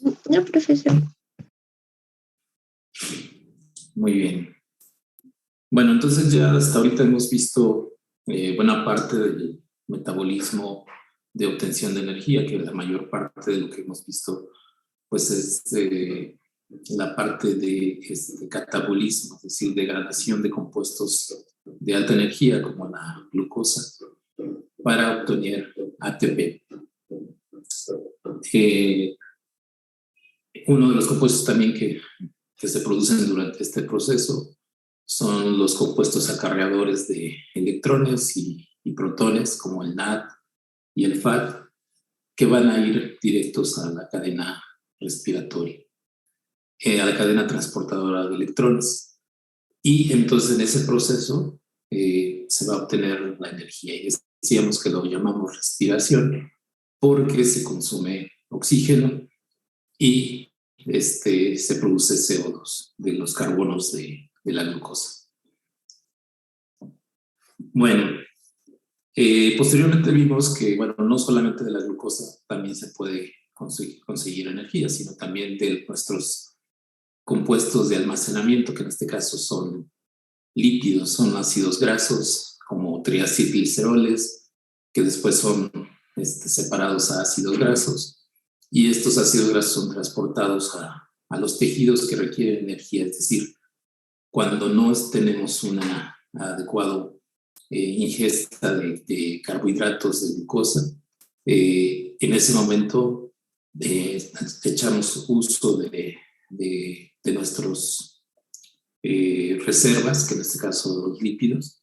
No, profesor. Muy bien. Bueno, entonces ya hasta ahorita hemos visto buena parte del metabolismo de obtención de energía, que la mayor parte de lo que hemos visto pues es la parte de catabolismo, es decir, degradación de compuestos de alta energía como la glucosa para obtener ATP. Uno de los compuestos también que se producen durante este proceso son los compuestos acarreadores de electrones y protones, como el NAD y el FAD, que van a ir directos a la cadena respiratoria, a la cadena transportadora de electrones. Y entonces en ese proceso se va a obtener la energía. Y decíamos que lo llamamos respiración porque se consume oxígeno y se produce CO2 de los carbonos de la glucosa. Bueno, posteriormente vimos que, bueno, no solamente de la glucosa también se puede conseguir energía, sino también de nuestros compuestos de almacenamiento, que en este caso son lípidos, son ácidos grasos como triacilgliceroles, que después son separados a ácidos grasos, y estos ácidos grasos son transportados a los tejidos que requieren energía, es decir, cuando no tenemos una adecuada ingesta de carbohidratos, de glucosa, en ese momento echamos uso de nuestros reservas, que en este caso los lípidos,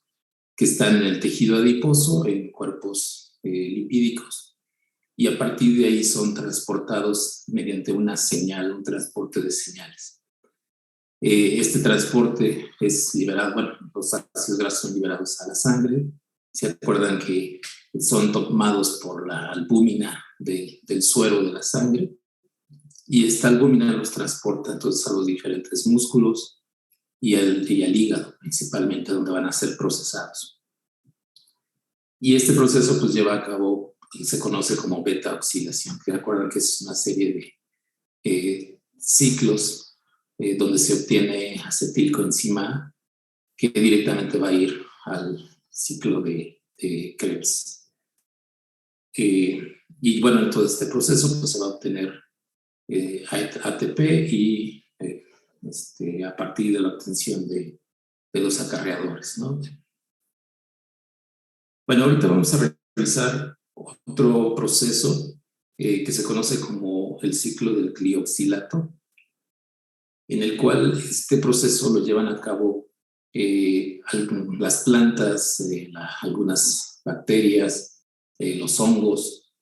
que están en el tejido adiposo, en cuerpos lipídicos, y a partir de ahí son transportados mediante una señal, un transporte de señales. Este transporte es liberado, bueno, los ácidos grasos son liberados a la sangre. ¿Se acuerdan que son tomados por la albúmina del suero de la sangre? Y esta albúmina los transporta entonces a los diferentes músculos y al hígado, principalmente, donde van a ser procesados. Y este proceso pues lleva a cabo, se conoce como beta-oxidación. Recuerdan que es una serie de ciclos donde se obtiene acetilcoenzima que directamente va a ir al ciclo de Krebs. Y bueno, en todo este proceso pues se va a obtener ATP y a partir de la obtención de los acarreadores, ¿no? Bueno, ahorita vamos a revisar otro proceso que se conoce como el ciclo del glioxilato, en el cual este proceso lo llevan a cabo las plantas, algunas bacterias, los hongos,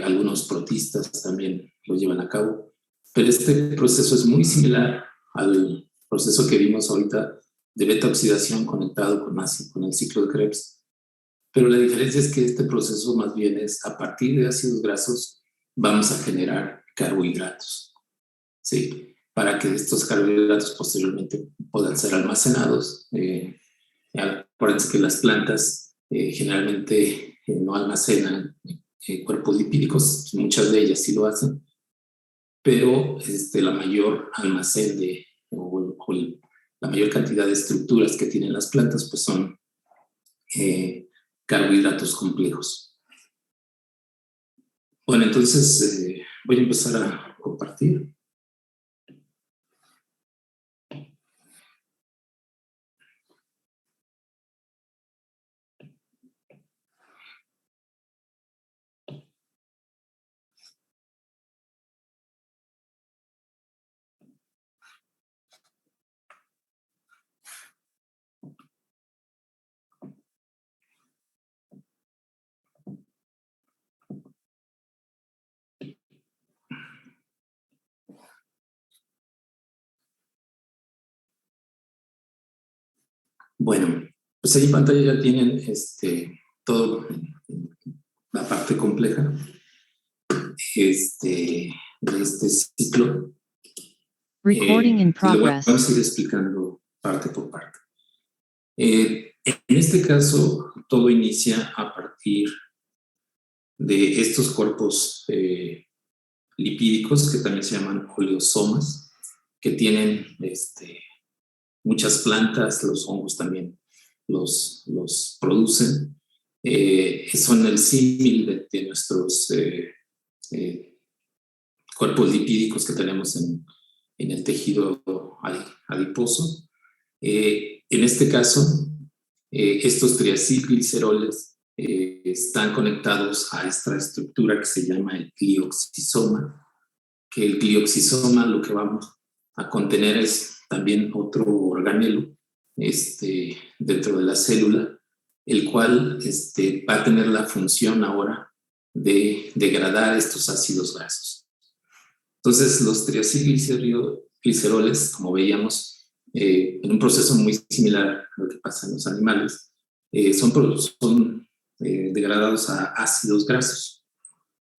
algunos protistas también lo llevan a cabo. Pero este proceso es muy similar al proceso que vimos ahorita de beta-oxidación conectado con el ciclo de Krebs. Pero la diferencia es que este proceso más bien es a partir de ácidos grasos vamos a generar carbohidratos, ¿sí? Para que estos carbohidratos posteriormente puedan ser almacenados. Acuérdense que las plantas generalmente no almacenan cuerpos lipídicos, muchas de ellas sí lo hacen, pero la mayor almacén la mayor cantidad de estructuras que tienen las plantas pues son carbohidratos complejos. Bueno, entonces voy a empezar a compartir. Bueno, pues ahí en pantalla ya tienen todo la parte compleja de este ciclo. Recording in progress. Vamos a ir explicando parte por parte. En este caso, todo inicia a partir de estos cuerpos lipídicos que también se llaman oleosomas, que tienen muchas plantas, los hongos también los producen. Son el símil de nuestros cuerpos lipídicos que tenemos en el tejido adiposo. En este caso, estos triacilgliceroles están conectados a esta estructura que se llama el glioxisoma, que el glioxisoma lo que vamos a contener es también otro organelo dentro de la célula, el cual va a tener la función ahora de degradar estos ácidos grasos. Entonces, los triacilgliceroles, como veíamos, en un proceso muy similar a lo que pasa en los animales, son degradados a ácidos grasos.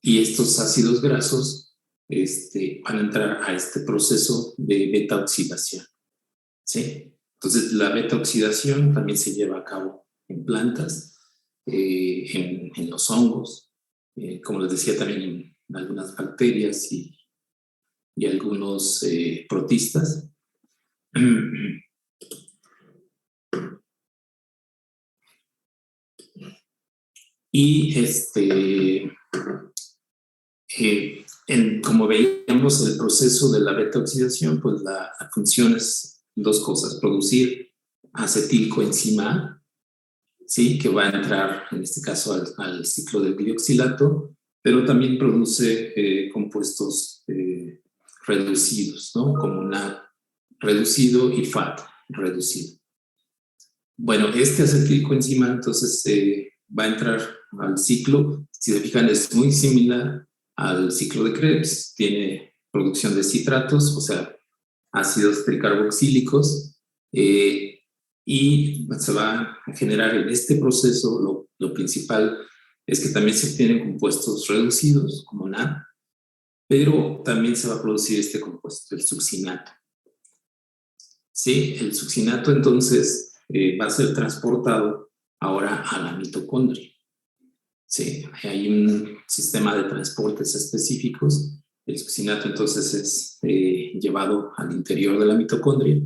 Y estos ácidos grasos van a entrar a este proceso de beta-oxidación, ¿sí? Entonces, la beta-oxidación también se lleva a cabo en plantas, en los hongos, como les decía, también en algunas bacterias y algunos protistas. Y como veíamos el proceso de la beta-oxidación, pues la función es dos cosas: producir acetilcoenzima A, ¿sí?, que va a entrar en este caso al ciclo del glioxilato, pero también produce compuestos reducidos, ¿no?, como NAD reducido y FAT reducido. Bueno, este acetilcoenzima entonces va a entrar al ciclo. Si se fijan, es muy similar al ciclo de Krebs. Tiene producción de citratos, o sea, ácidos tricarboxílicos, y se va a generar en este proceso, lo principal es que también se obtienen compuestos reducidos, como NAD, pero también se va a producir este compuesto, el succinato. Sí, el succinato entonces va a ser transportado ahora a la mitocondria. Sí, hay un sistema de transportes específicos. El succinato entonces es llevado al interior de la mitocondria,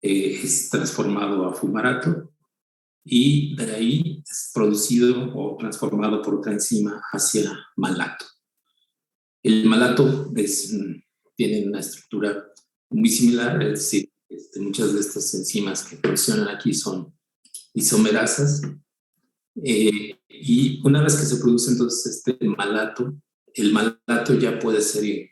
es transformado a fumarato y de ahí es producido o transformado por otra enzima hacia malato. El malato tiene una estructura muy similar, es decir, muchas de estas enzimas que funcionan aquí son isomerasas, y una vez que se produce entonces el malato ya puede ser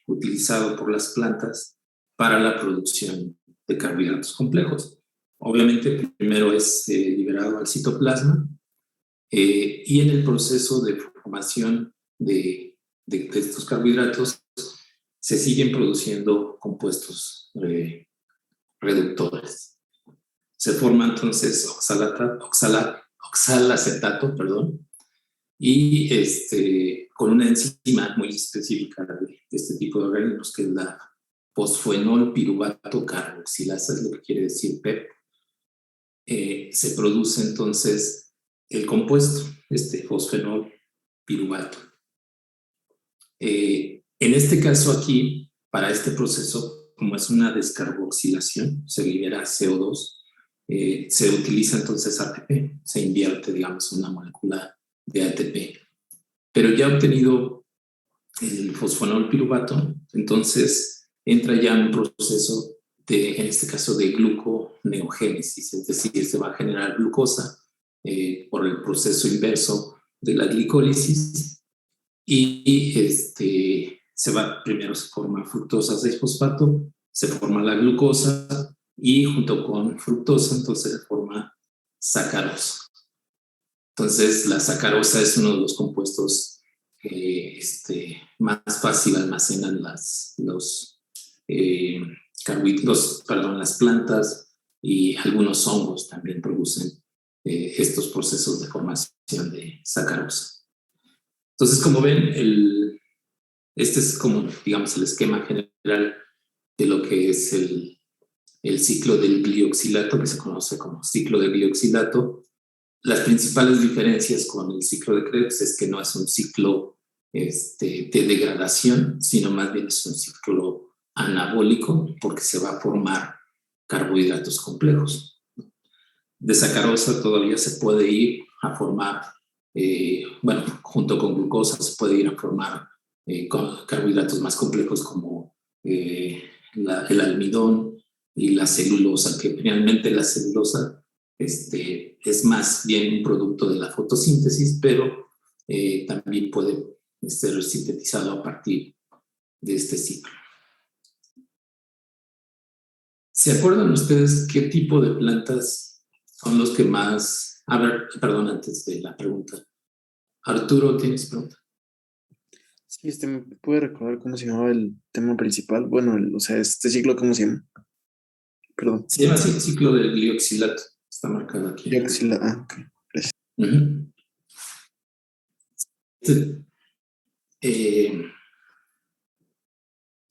utilizado por las plantas para la producción de carbohidratos complejos. Obviamente primero es liberado al citoplasma, y en el proceso de formación de estos carbohidratos se siguen produciendo compuestos reductores. Se forma entonces oxalacetato, y con una enzima muy específica de este tipo de organismos, que es la fosfenol piruvato carboxilasa, es lo que quiere decir PEP. Se produce entonces el compuesto, fosfenol piruvato. En este caso aquí, para este proceso, como es una descarboxilación, se libera CO2, se utiliza entonces ATP, se invierte, digamos, una molécula de ATP. Pero ya obtenido el fosfonol piruvato, entonces entra ya en un proceso en este caso, de gluconeogénesis, es decir, se va a generar glucosa por el proceso inverso de la glicólisis, y primero se forma fructosa 6-fosfato, se forma la glucosa, y junto con fructosa entonces se forma sacarosa. Entonces la sacarosa es uno de los compuestos más fácil almacenan las plantas, y algunos hongos también producen estos procesos de formación de sacarosa. Entonces, como ven, este es como, digamos, el esquema general de lo que es el ciclo del glioxilato, que se conoce como ciclo de glioxilato. Las principales diferencias con el ciclo de Krebs es que no es un ciclo de degradación, sino más bien es un ciclo anabólico porque se va a formar carbohidratos complejos. De sacarosa todavía se puede ir a formar, junto con glucosa se puede ir a formar con carbohidratos más complejos como el almidón y la celulosa, que realmente la celulosa es más bien un producto de la fotosíntesis, pero también puede ser sintetizado a partir de este ciclo. ¿Se acuerdan ustedes qué tipo de plantas son los que más... A ver, perdón, antes de la pregunta. Arturo, ¿tienes pregunta? Sí, ¿me puede recordar cómo se llamaba el tema principal? Bueno, o sea, este ciclo, ¿cómo se llama? Perdón. Se llama así ciclo del glioxilato. Está marcado aquí. Glioxilato, ok. Gracias. Uh-huh.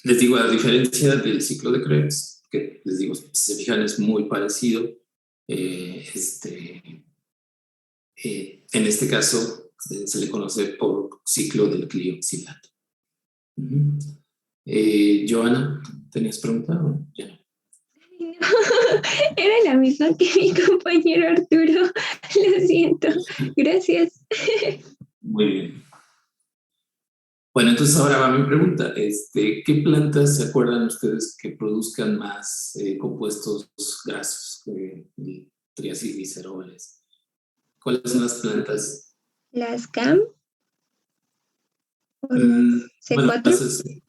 Les digo, a diferencia del ciclo de Krebs, que les digo, si se fijan, es muy parecido. En este caso, se le conoce por ciclo del glioxilato. Uh-huh. Joana, ¿tenías pregunta o ya no? No, era la misma que mi compañero Arturo. Lo siento. Gracias. Muy bien. Bueno, entonces ahora va mi pregunta. ¿Qué plantas se acuerdan ustedes que produzcan más compuestos grasos, triacilgliceroles? ¿Cuáles son las plantas? Las CAM. Bueno, C4.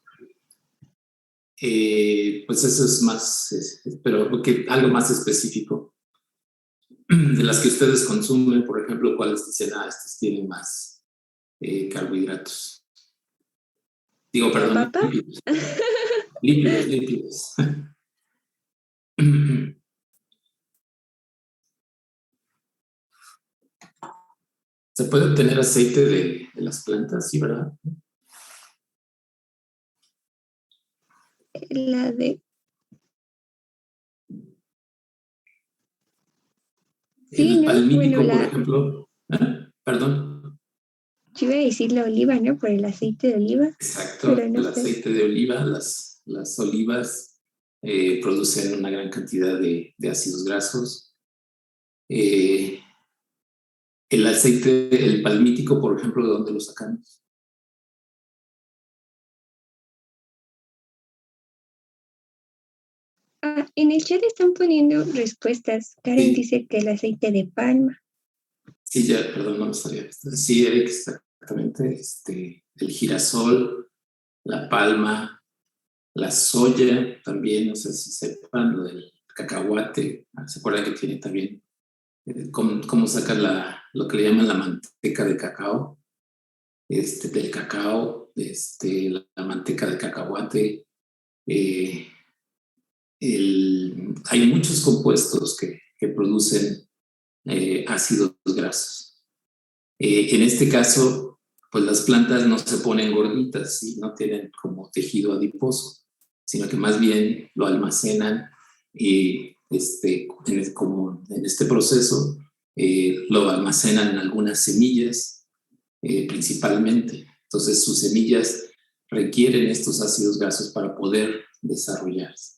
pues eso es más, pero algo más específico. De las que ustedes consumen, por ejemplo, ¿cuáles dicen, estas tienen más carbohidratos? Digo, perdón, lípidos. ¿Se puede obtener aceite de las plantas, sí, verdad? La de... Sí, el ¿no? palmítico, Bueno, por ejemplo. Perdón. Yo iba a decir la oliva, ¿no? Por el aceite de oliva. Exacto, pero no el sé. aceite de oliva, las olivas producen una gran cantidad de ácidos grasos. El aceite, el palmítico, por ejemplo, ¿de dónde lo sacamos? En el chat están poniendo respuestas. Karen dice que el aceite de palma. Sí, ya, perdón, no me sabía esto. Sí, Eric, exactamente. El girasol, la palma, la soya también, no sé si sepan, lo del cacahuate. ¿Se acuerdan que tiene también cómo sacan lo que le llaman la manteca de cacao? Del cacao, la manteca de cacahuate. Hay muchos compuestos que producen ácidos grasos. En este caso, pues las plantas no se ponen gorditas, ¿sí? No tienen como tejido adiposo, sino que más bien lo almacenan y como en este proceso lo almacenan en algunas semillas principalmente. Entonces sus semillas requieren estos ácidos grasos para poder desarrollarse.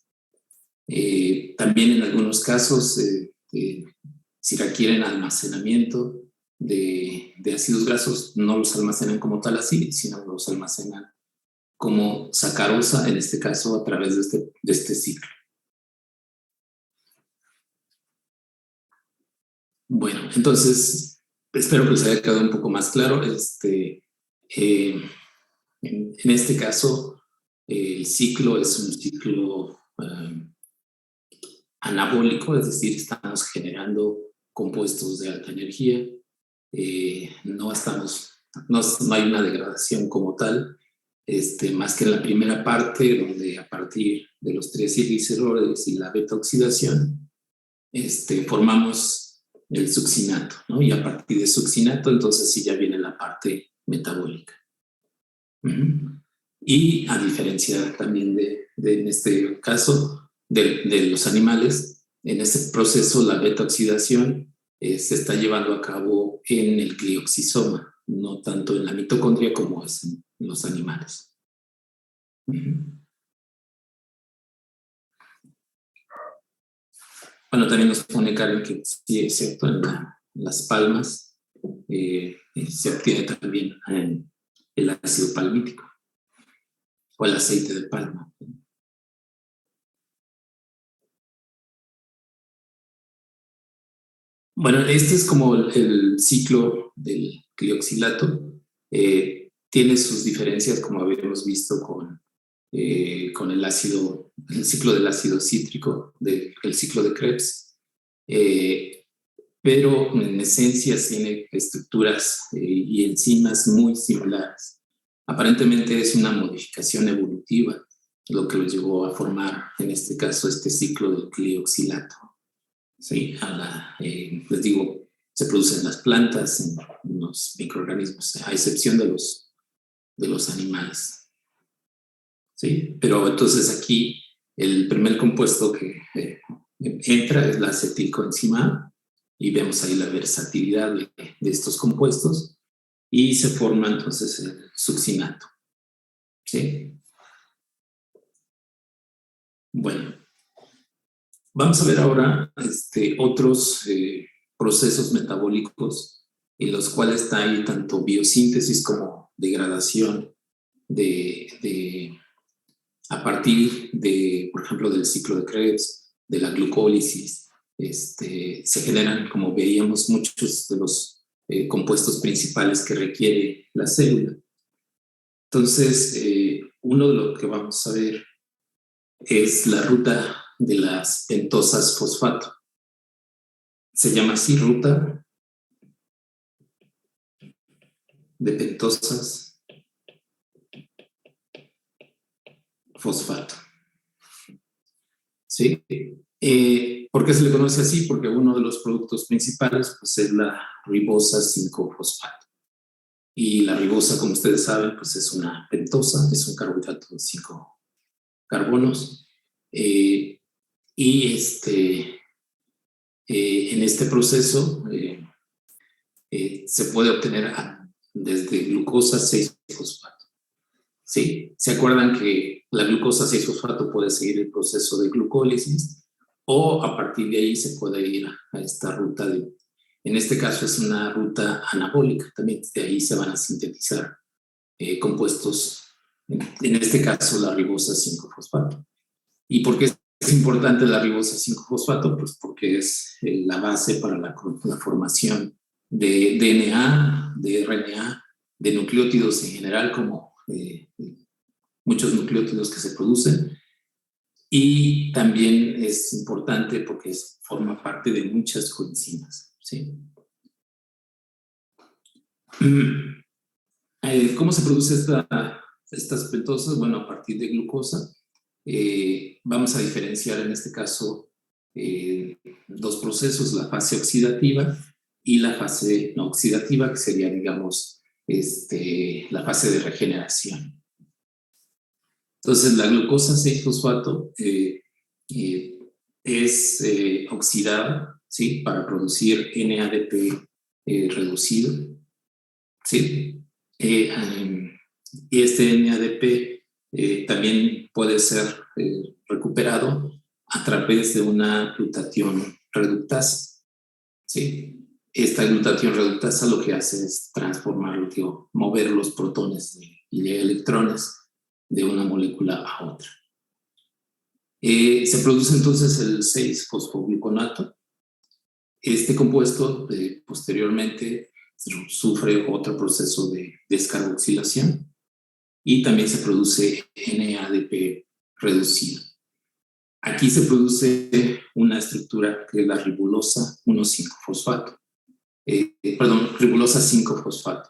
También en algunos casos, si requieren almacenamiento de ácidos grasos, no los almacenan como tal así, sino los almacenan como sacarosa, en este caso a través de este ciclo. Bueno, entonces espero que les haya quedado un poco más claro. En este caso, el ciclo es un ciclo anabólico, es decir, estamos generando compuestos de alta energía, no hay una degradación como tal, más que en la primera parte, donde a partir de los triacilgliceroles y la beta oxidación, formamos el succinato, ¿no? Y a partir de succinato, entonces sí ya viene la parte metabólica. Y a diferencia también en este caso, de los animales, en este proceso la beta oxidación se está llevando a cabo en el glioxisoma, no tanto en la mitocondria como es en los animales. Bueno, también nos pone Karen que sí es cierto, en las palmas se obtiene también el ácido palmítico o el aceite de palma. Bueno, este es como el ciclo del glioxilato. Tiene sus diferencias, como habíamos visto con el ciclo del ácido cítrico, el ciclo de Krebs. Pero en esencia tiene estructuras y enzimas muy similares. Aparentemente es una modificación evolutiva lo que lo llevó a formar, en este caso, este ciclo del glioxilato. Sí, les digo, se produce en las plantas, en los microorganismos, a excepción de los animales. ¿Sí? Pero entonces aquí el primer compuesto que entra es la acetilcoenzima y vemos ahí la versatilidad de estos compuestos y se forma entonces el succinato. ¿Sí? Bueno, vamos a ver ahora otros procesos metabólicos en los cuales hay tanto biosíntesis como degradación a partir de, por ejemplo, del ciclo de Krebs, de la glucólisis. Se generan, como veíamos, muchos de los compuestos principales que requiere la célula. Entonces, uno de lo que vamos a ver es la ruta de las pentosas fosfato. Se llama así ruta de pentosas fosfato. ¿Sí? ¿Por qué se le conoce así? Porque uno de los productos principales pues, es la ribosa 5-fosfato. Y la ribosa, como ustedes saben, pues es una pentosa, es un carbohidrato de 5 carbonos. En este proceso se puede obtener desde glucosa 6-fosfato. ¿Sí? ¿Se acuerdan que la glucosa 6-fosfato puede seguir el proceso de glucólisis o a partir de ahí se puede ir a esta ruta en este caso es una ruta anabólica, también de ahí se van a sintetizar compuestos, en este caso la ribosa 5-fosfato. ¿Y por qué es importante la ribosa 5-fosfato? Pues porque es la base para la formación de DNA, de RNA, de nucleótidos en general, como muchos nucleótidos que se producen. Y también es importante porque forma parte de muchas coenzimas. ¿Sí? ¿Cómo se produce estas pentosas? Bueno, a partir de glucosa. Vamos a diferenciar en este caso dos procesos, la fase oxidativa y la fase no oxidativa, que sería, digamos, la fase de regeneración. Entonces, la glucosa 6-fosfato es oxidada, ¿sí? Para producir NADP reducido, ¿sí? Y este NADP también puede ser recuperado a través de una glutatión reductasa, ¿sí? Esta glutatión reductasa lo que hace es mover los protones y electrones de una molécula a otra. Se produce entonces el 6-fosfogluconato. Este compuesto posteriormente sufre otro proceso de descarboxilación y también se produce NADP reducido. Aquí se produce una estructura que es la ribosa 1,5-fosfato. Ribosa 5-fosfato.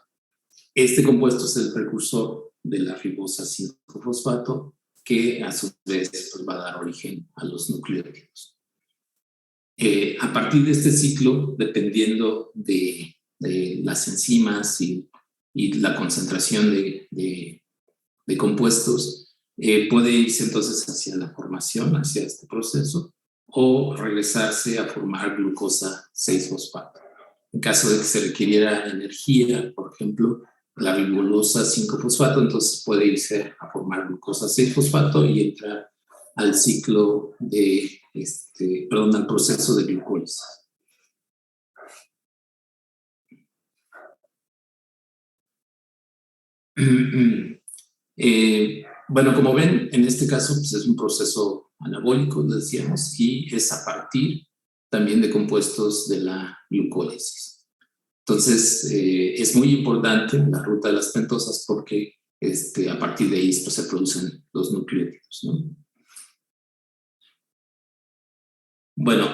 Este compuesto es el precursor de la ribosa 5-fosfato que a su vez pues, va a dar origen a los nucleótidos. A partir de este ciclo, dependiendo de las enzimas y la concentración de compuestos, puede irse entonces hacia la formación, hacia este proceso, o regresarse a formar glucosa 6-fosfato. En caso de que se requiriera energía, por ejemplo, la ribululosa 5-fosfato, entonces puede irse a formar glucosa 6-fosfato y entrar al ciclo de, al proceso de glucólisis. Bueno, como ven, en este caso pues es un proceso anabólico, decíamos, y es a partir también de compuestos de la glucólisis. Entonces, es muy importante la ruta de las pentosas porque a partir de ahí pues, se producen los nucleótidos, ¿no? Bueno,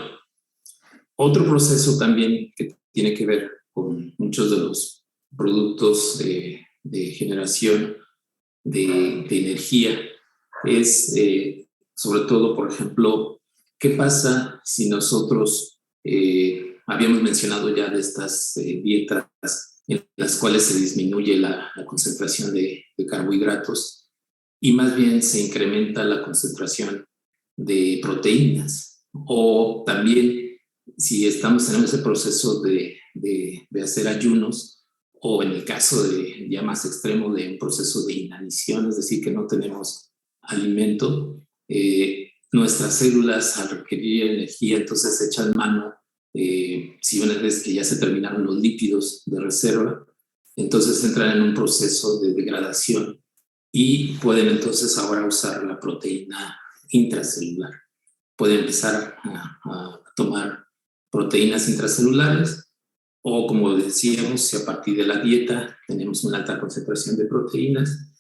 otro proceso también que tiene que ver con muchos de los productos de generación de energía es sobre todo, por ejemplo, ¿qué pasa si nosotros habíamos mencionado ya de estas dietas en las cuales se disminuye la concentración de carbohidratos y más bien se incrementa la concentración de proteínas? O también si estamos en ese proceso de hacer ayunos, o en el caso de ya más extremo de un proceso de inanición, es decir, que no tenemos alimento, nuestras células al requerir energía entonces echan mano, si una vez que ya se terminaron los lípidos de reserva, entonces entran en un proceso de degradación y pueden entonces ahora usar la proteína intracelular. Pueden empezar a tomar proteínas intracelulares, o como decíamos, si a partir de la dieta tenemos una alta concentración de proteínas,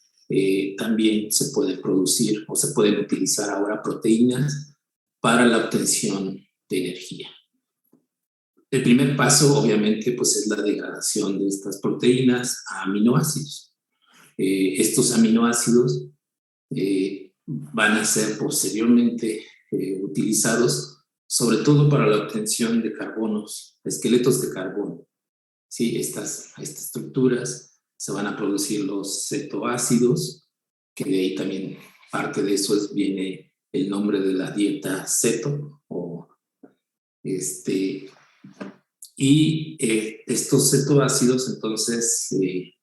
también se puede producir o se pueden utilizar ahora proteínas para la obtención de energía. El primer paso, obviamente, pues es la degradación de estas proteínas a aminoácidos. Estos aminoácidos van a ser posteriormente utilizados sobre todo para la obtención de carbonos, esqueletos de carbono. Sí, estas estructuras se van a producir los cetoácidos, que de ahí también parte de eso viene el nombre de la dieta ceto, y estos cetoácidos entonces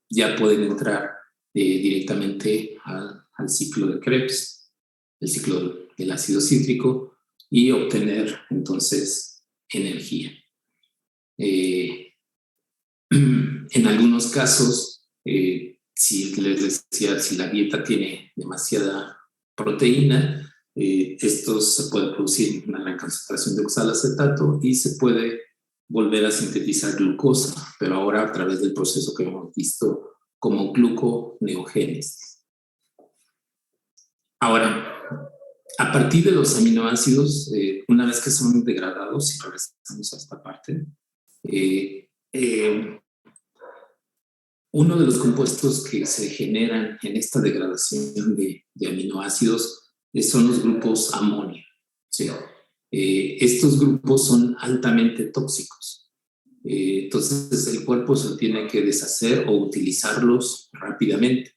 ya pueden entrar directamente al ciclo de Krebs, el ciclo del ácido cítrico, y obtener entonces energía. En algunos casos, si les decía, si la dieta tiene demasiada proteína, esto se puede producir una gran concentración de oxalacetato y se puede volver a sintetizar glucosa, pero ahora a través del proceso que hemos visto como gluconeogénesis. Ahora, a partir de los aminoácidos, una vez que son degradados, y regresamos a esta parte, uno de los compuestos que se generan en esta degradación de aminoácidos son los grupos amonio. ¿Sí? Estos grupos son altamente tóxicos. Entonces, el cuerpo se tiene que deshacer o utilizarlos rápidamente.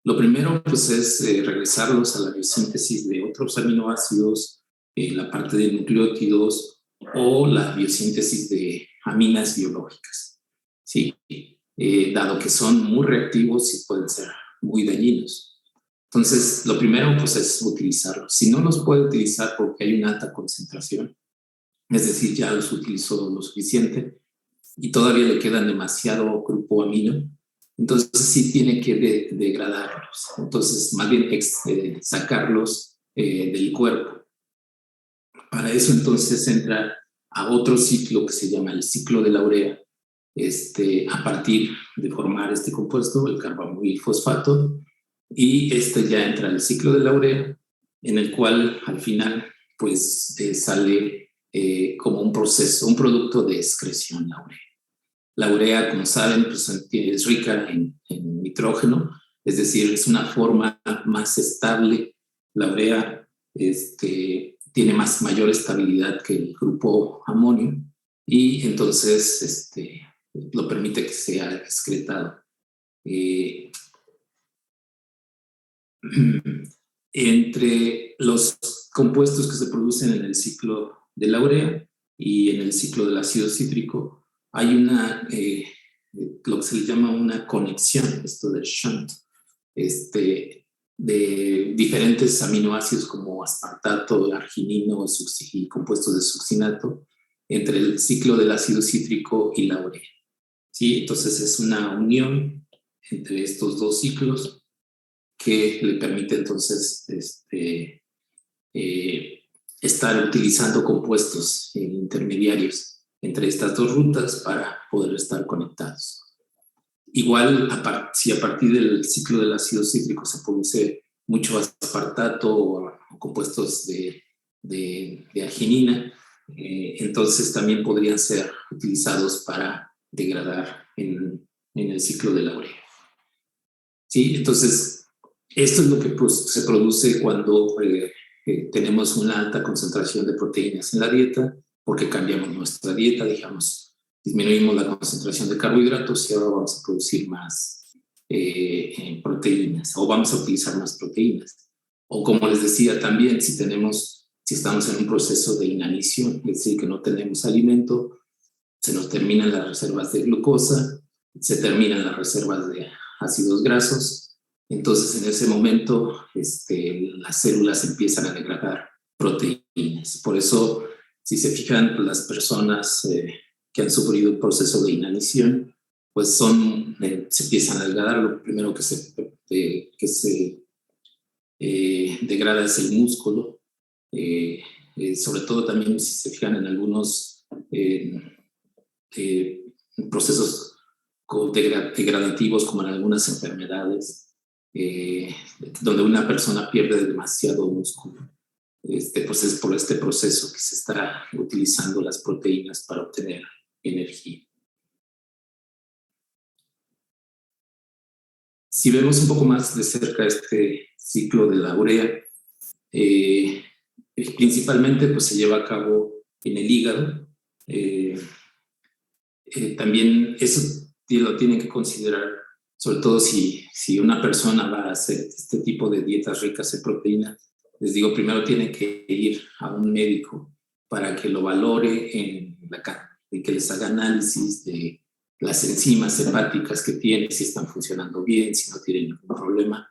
Lo primero, pues, es regresarlos a la biosíntesis de otros aminoácidos, la parte de nucleótidos o la biosíntesis de aminas biológicas, ¿sí? Dado que son muy reactivos y pueden ser muy dañinos. Entonces, lo primero, pues, es utilizarlos. Si no los puede utilizar porque hay una alta concentración, es decir, ya los utilizó lo suficiente y todavía le quedan demasiado grupo amino, entonces sí tiene que degradarlos. Entonces, más bien sacarlos del cuerpo. Para eso, entonces, entra a otro ciclo que se llama el ciclo de la urea, a partir de formar este compuesto, el carbamoil fosfato, y ya entra al ciclo de la urea, en el cual al final pues sale como un proceso, un producto de excreción, la urea. La urea, como saben, pues, es rica en nitrógeno, es decir, es una forma más estable. La urea tiene mayor estabilidad que el grupo amonio y entonces lo permite que sea excretado. Entre los compuestos que se producen en el ciclo de la urea y en el ciclo del ácido cítrico, hay lo que se le llama una conexión, esto del shunt, de diferentes aminoácidos como aspartato, arginino y compuestos de succinato entre el ciclo del ácido cítrico y la urea. ¿Sí? Entonces es una unión entre estos dos ciclos que le permite entonces estar utilizando compuestos intermediarios entre estas dos rutas para poder estar conectados. Igual, si a partir del ciclo del ácido cítrico se produce mucho aspartato o compuestos de arginina, entonces también podrían ser utilizados para degradar en el ciclo de la urea. ¿Sí? Entonces, esto es lo que se produce cuando tenemos una alta concentración de proteínas en la dieta, porque cambiamos nuestra dieta, digamos, disminuimos la concentración de carbohidratos y ahora vamos a producir más proteínas, o vamos a utilizar más proteínas. O como les decía también, si estamos en un proceso de inanición, es decir, que no tenemos alimento, se nos terminan las reservas de glucosa, se terminan las reservas de ácidos grasos, entonces en ese momento las células empiezan a degradar proteínas. Por eso, si se fijan, las personas que han sufrido un proceso de inanición, pues se empiezan a degradar. Lo primero que se degrada es el músculo, sobre todo también si se fijan en algunos procesos degradativos como en algunas enfermedades, donde una persona pierde demasiado músculo. Pues es por este proceso que se está utilizando las proteínas para obtener energía. Si vemos un poco más de cerca este ciclo de la urea, principalmente pues, se lleva a cabo en el hígado. También eso lo tienen que considerar, sobre todo si una persona va a hacer este tipo de dietas ricas en proteína. Les digo, primero tiene que ir a un médico para que lo valore y que les haga análisis de las enzimas hepáticas que tiene, si están funcionando bien, si no tienen ningún problema,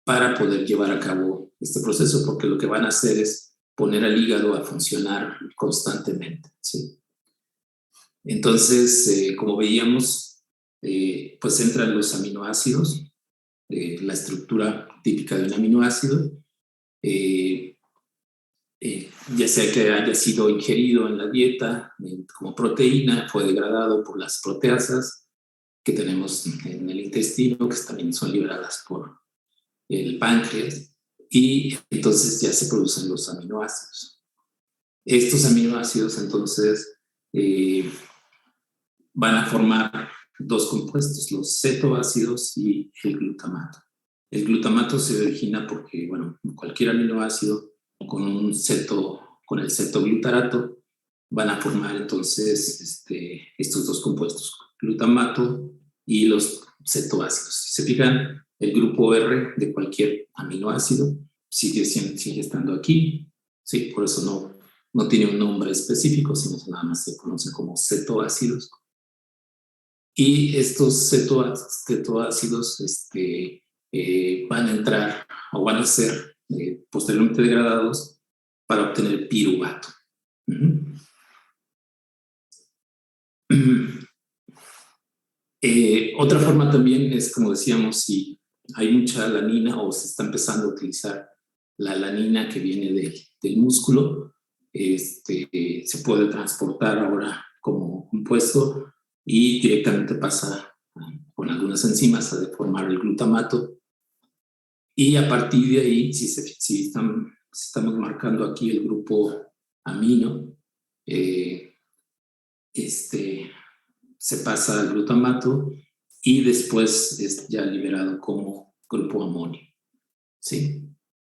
para poder llevar a cabo este proceso, porque lo que van a hacer es poner al hígado a funcionar constantemente, ¿sí? Entonces, como veíamos, pues entran los aminoácidos, la estructura típica de un aminoácido, ya sea que haya sido ingerido en la dieta como proteína, fue degradado por las proteasas que tenemos en el intestino, que también son liberadas por el páncreas, y entonces ya se producen los aminoácidos. Estos aminoácidos entonces van a formar dos compuestos, los cetoácidos y el glutamato. El glutamato se origina porque, bueno, cualquier aminoácido con el cetoglutarato van a formar entonces estos dos compuestos, glutamato y los cetoácidos. Si se fijan, el grupo R de cualquier aminoácido sigue estando aquí, ¿sí? Por eso no tiene un nombre específico, sino nada más se conocen como cetoácidos. Y estos cetoácidos van a entrar o van a ser posteriormente degradados para obtener piruvato. Otra forma también es, como decíamos, si hay mucha alanina o se está empezando a utilizar la alanina que viene del músculo, se puede transportar ahora como compuesto y directamente pasa con algunas enzimas a formar el glutamato. Y a partir de ahí, si estamos marcando aquí el grupo amino, se pasa al glutamato y después es ya liberado como grupo amonio, ¿sí?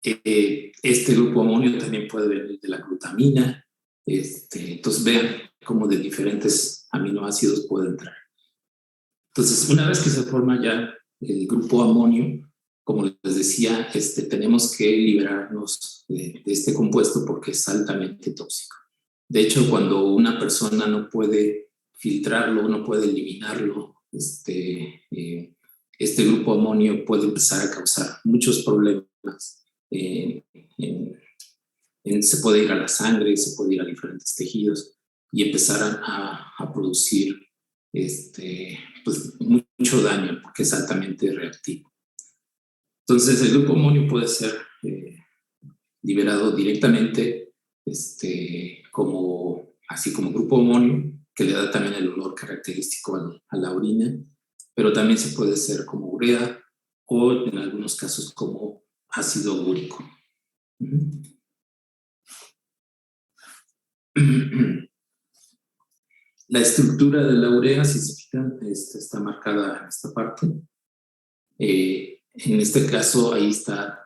Este grupo amonio también puede venir de la glutamina. Entonces vean cómo de diferentes aminoácidos puede entrar. Entonces, una vez que se forma ya el grupo amonio, como les decía, tenemos que liberarnos de este compuesto porque es altamente tóxico. De hecho, cuando una persona no puede filtrarlo, no puede eliminarlo. Este grupo amonio puede empezar a causar muchos problemas. Se puede ir a la sangre, se puede ir a diferentes tejidos y empezar a producir pues, mucho daño porque es altamente reactivo. Entonces, el grupo amonio puede ser liberado directamente, así como grupo amonio, que le da también el olor característico a la orina, pero también se puede hacer como urea o en algunos casos como ácido úrico. La estructura de la urea, si se fijan, está marcada en esta parte. En este caso, ahí está,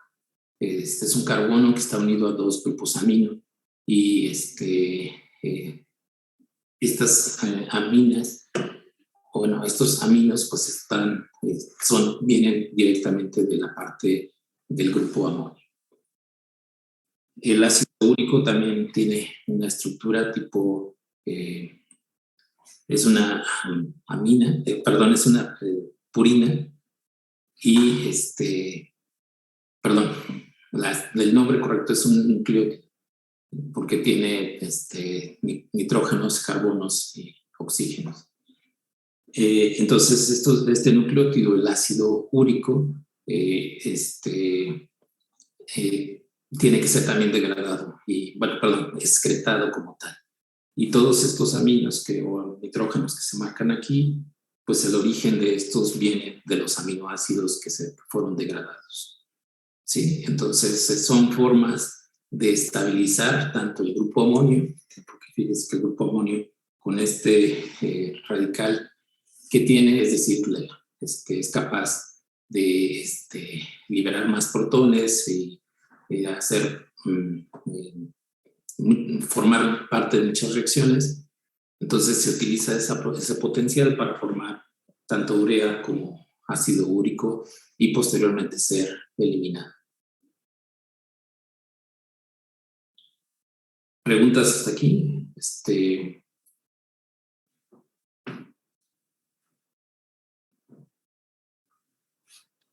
es un carbono que está unido a dos grupos amino y estas aminas, o bueno, estos aminos pues vienen directamente de la parte del grupo amonio. El ácido úrico también tiene una estructura tipo, es una amina, es una purina y el nombre correcto es un nucleótido porque tiene nitrógenos, carbonos y oxígenos. Entonces, este nucleótido, el ácido úrico, tiene que ser también degradado excretado como tal. Y todos estos aminos o nitrógenos que se marcan aquí, pues el origen de estos viene de los aminoácidos que se fueron degradados. ¿Sí? Entonces, son formas de estabilizar tanto el grupo amonio, porque fíjense que el grupo amonio con radical que tiene, es decir, es capaz de liberar más protones y formar parte de muchas reacciones. Entonces se utiliza ese potencial para formar tanto urea como ácido úrico y posteriormente ser eliminado. ¿Preguntas hasta aquí?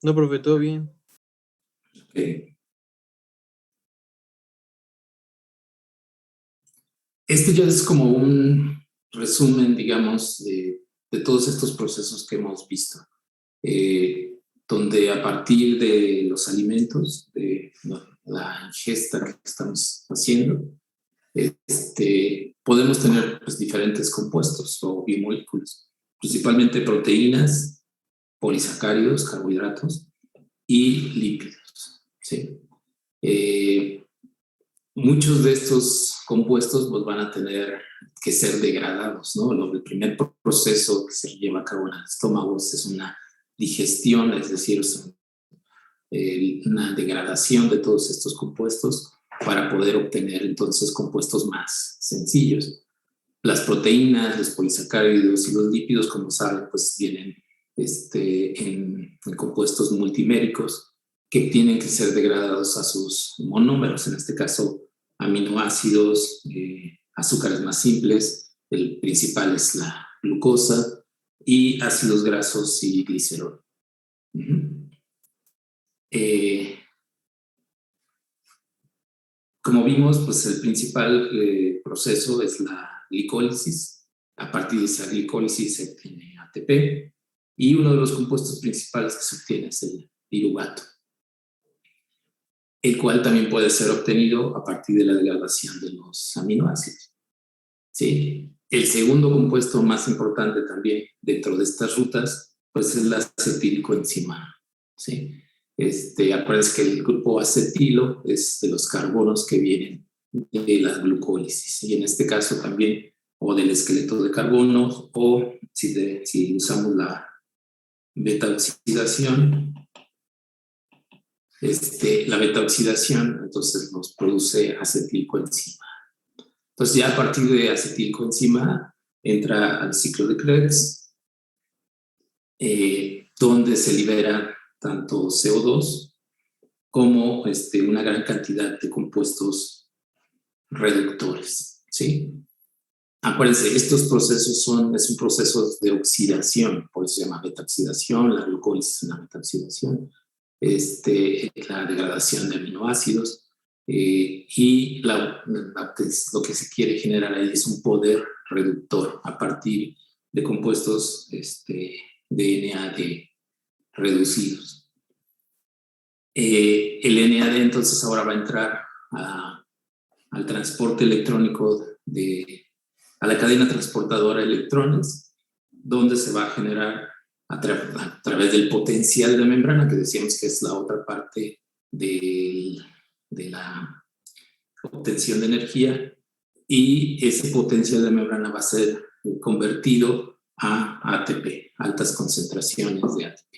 No, profe, todo bien. Okay. Ya es como un resumen, digamos, de todos estos procesos que hemos visto, donde a partir de los alimentos, de la ingesta que estamos haciendo, podemos tener pues, diferentes compuestos o biomoléculas, principalmente proteínas, polisacáridos, carbohidratos y lípidos. ¿Sí? Muchos de estos compuestos pues, van a tener que ser degradados, ¿no? El primer proceso que se lleva a cabo en el estómago es una digestión, es decir, una degradación de todos estos compuestos para poder obtener entonces compuestos más sencillos. Las proteínas, los polisacáridos y los lípidos, como saben, pues vienen en compuestos multiméricos que tienen que ser degradados a sus monómeros, en este caso aminoácidos, azúcares más simples, el principal es la glucosa, y ácidos grasos y glicerol. Como vimos, pues el principal proceso es la glicólisis. A partir de esa glicólisis se obtiene ATP y uno de los compuestos principales que se obtiene es el piruvato, el cual también puede ser obtenido a partir de la degradación de los aminoácidos. ¿Sí? El segundo compuesto más importante también dentro de estas rutas pues es la acetilcoenzima. ¿Sí? Acuérdense que el grupo acetilo es de los carbonos que vienen de la glucólisis y en este caso también o del esqueleto de carbono o si usamos la beta-oxidación, la beta-oxidación entonces nos produce acetilcoenzima. Entonces ya a partir de acetilcoenzima entra al ciclo de Krebs, donde se libera tanto CO2 como una gran cantidad de compuestos reductores, ¿sí? Acuérdense, estos procesos es un proceso de oxidación, por eso se llama beta-oxidación, la glucólisis es una beta-oxidación, la degradación de aminoácidos, y lo que se quiere generar ahí es un poder reductor a partir de compuestos NAD reducidos. El NAD entonces ahora va a entrar al transporte electrónico a la cadena transportadora de electrones, donde se va a generar a través del potencial de membrana, que decíamos que es la otra parte de la obtención de energía, y ese potencial de membrana va a ser convertido a ATP, altas concentraciones de ATP.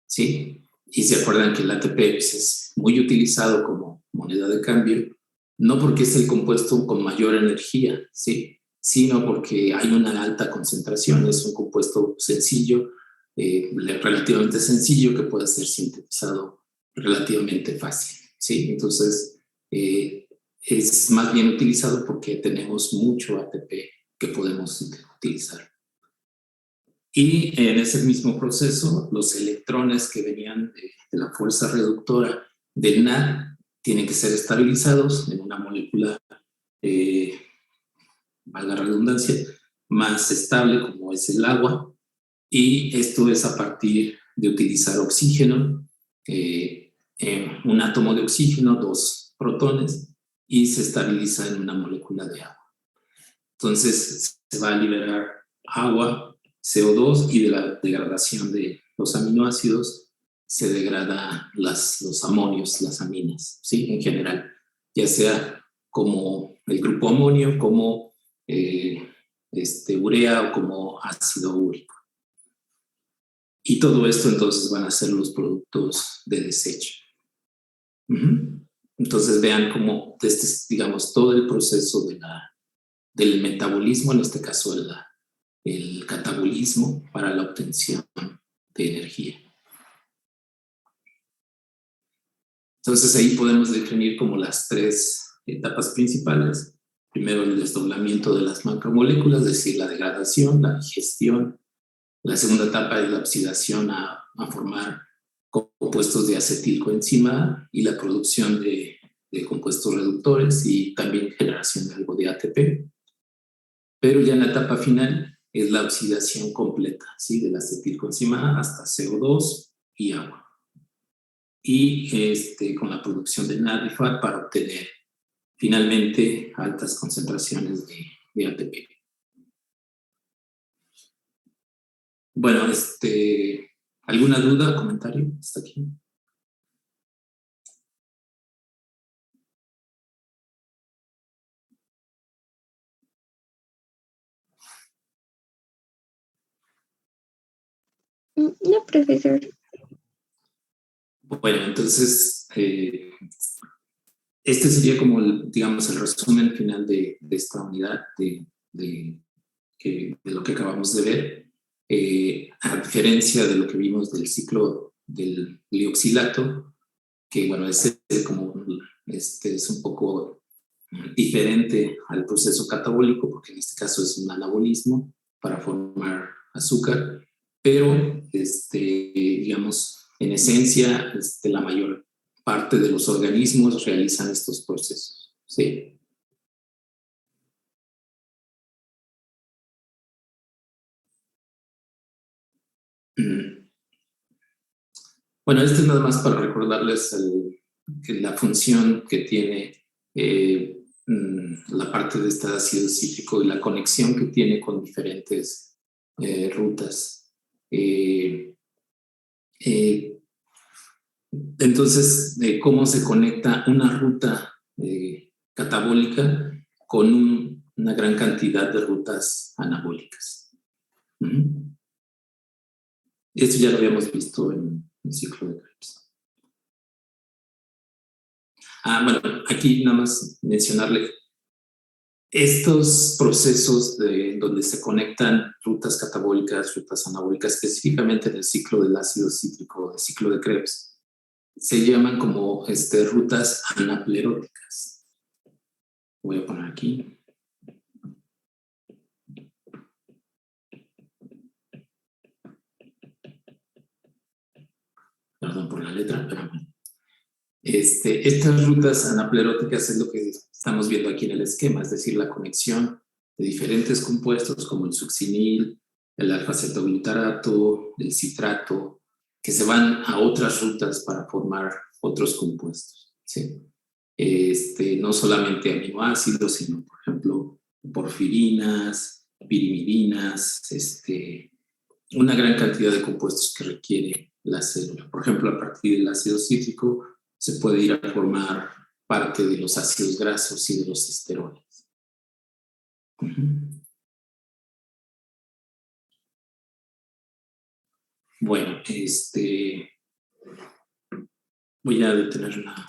¿Sí? Y se acuerdan que el ATP pues, es muy utilizado como moneda de cambio, no porque es el compuesto con mayor energía, ¿sí? Sino porque hay una alta concentración, es un compuesto sencillo, relativamente sencillo, que puede ser sintetizado relativamente fácil, ¿sí? Entonces, es más bien utilizado porque tenemos mucho ATP que podemos utilizar. Y en ese mismo proceso, los electrones que venían de la fuerza reductora del NAD tienen que ser estabilizados en una molécula, valga la redundancia, más estable como es el agua, y esto es a partir de utilizar oxígeno, un átomo de oxígeno, 2 protones, y se estabiliza en una molécula de agua. Entonces se va a liberar agua, CO2, y de la degradación de los aminoácidos se degrada los amonios, las aminas, ¿sí? En general, ya sea como el grupo amonio, como urea o como ácido úrico. Y todo esto entonces van a ser los productos de desecho. Entonces vean cómo, digamos, todo el proceso del metabolismo, en este caso el catabolismo para la obtención de energía. Entonces ahí podemos definir como las 3 etapas principales. Primero el desdoblamiento de las macromoléculas, es decir, la degradación, la digestión. La segunda etapa es la oxidación a formar compuestos de acetilcoenzima y la producción de compuestos reductores y también generación de algo de ATP. Pero ya en la etapa final es la oxidación completa, ¿sí? De la acetilcoenzima hasta CO2 y agua. Y con la producción de NAD y FAT para obtener finalmente altas concentraciones de ATP. Bueno, ¿alguna duda o comentario hasta aquí? No, profesor. Bueno, entonces, este sería como, digamos, el resumen final de esta unidad de lo que acabamos de ver. A diferencia de lo que vimos del ciclo del glioxilato, que bueno, es un poco diferente al proceso catabólico, porque en este caso es un anabolismo para formar azúcar, pero digamos, en esencia, la mayor parte de los organismos realizan estos procesos, ¿sí? Bueno, esto es nada más para recordarles la función que tiene la parte de este ácido cítrico y la conexión que tiene con diferentes rutas. Entonces, cómo se conecta una ruta catabólica con una gran cantidad de rutas anabólicas. Esto ya lo habíamos visto en el ciclo de Krebs. Bueno, aquí nada más mencionarle estos procesos donde se conectan rutas catabólicas, rutas anabólicas, específicamente en el ciclo del ácido cítrico, el ciclo de Krebs, se llaman como rutas anapleróticas. Voy a poner aquí. perdón por la letra, pero bueno. Estas rutas anapleróticas es lo que estamos viendo aquí en el esquema, es decir, la conexión de diferentes compuestos como el succinil, el alfa-cetoglutarato, el citrato, que se van a otras rutas para formar otros compuestos, ¿sí? No solamente aminoácidos, sino, por ejemplo, porfirinas, pirimidinas, una gran cantidad de compuestos que requiere la célula. Por ejemplo, a partir del ácido cítrico se puede ir a formar parte de los ácidos grasos y de los esteroles. Bueno, voy a detener la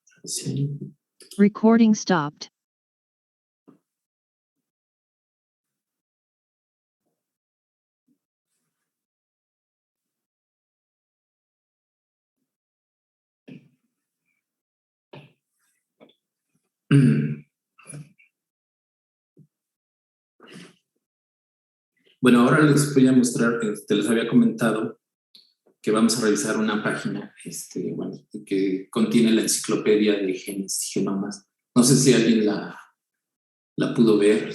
grabación. Recording stopped. Bueno, ahora les voy a mostrar, les había comentado que vamos a revisar una página que contiene la enciclopedia de genes y genomas. No sé si alguien la pudo ver,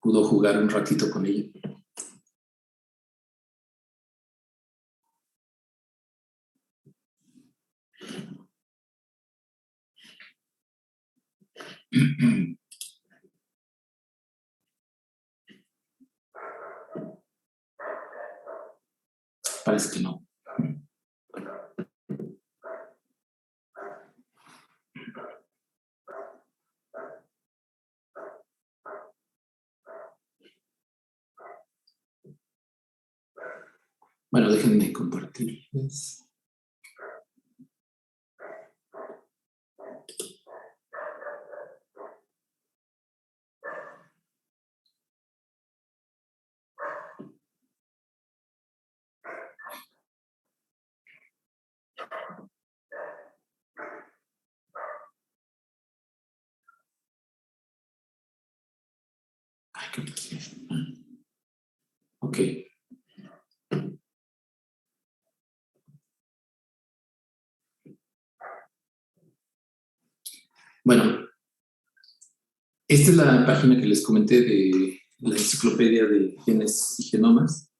pudo jugar un ratito con ella. Parece que no. Bueno, déjenme compartirles. Ay, qué ok. Bueno, esta es la página que les comenté de la enciclopedia de genes y genomas.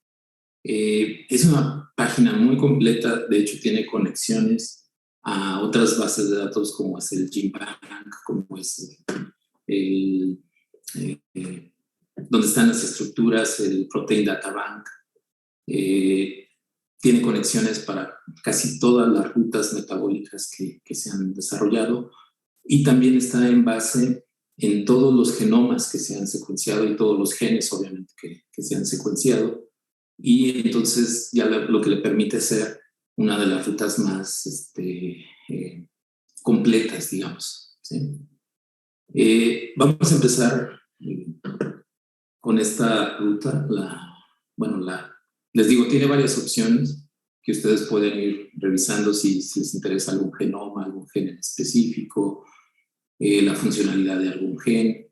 Es una página muy completa, de hecho tiene conexiones a otras bases de datos como es el GenBank, como es donde están las estructuras, el Protein Data Bank. Tiene conexiones para casi todas las rutas metabólicas que se han desarrollado y también está en base en todos los genomas que se han secuenciado y todos los genes, obviamente, que se han secuenciado. Y entonces ya lo que le permite ser una de las rutas más completas, digamos, ¿sí? Vamos a empezar con esta ruta. Les digo, tiene varias opciones que ustedes pueden ir revisando si les interesa algún genoma, algún gen en específico, la funcionalidad de algún gen,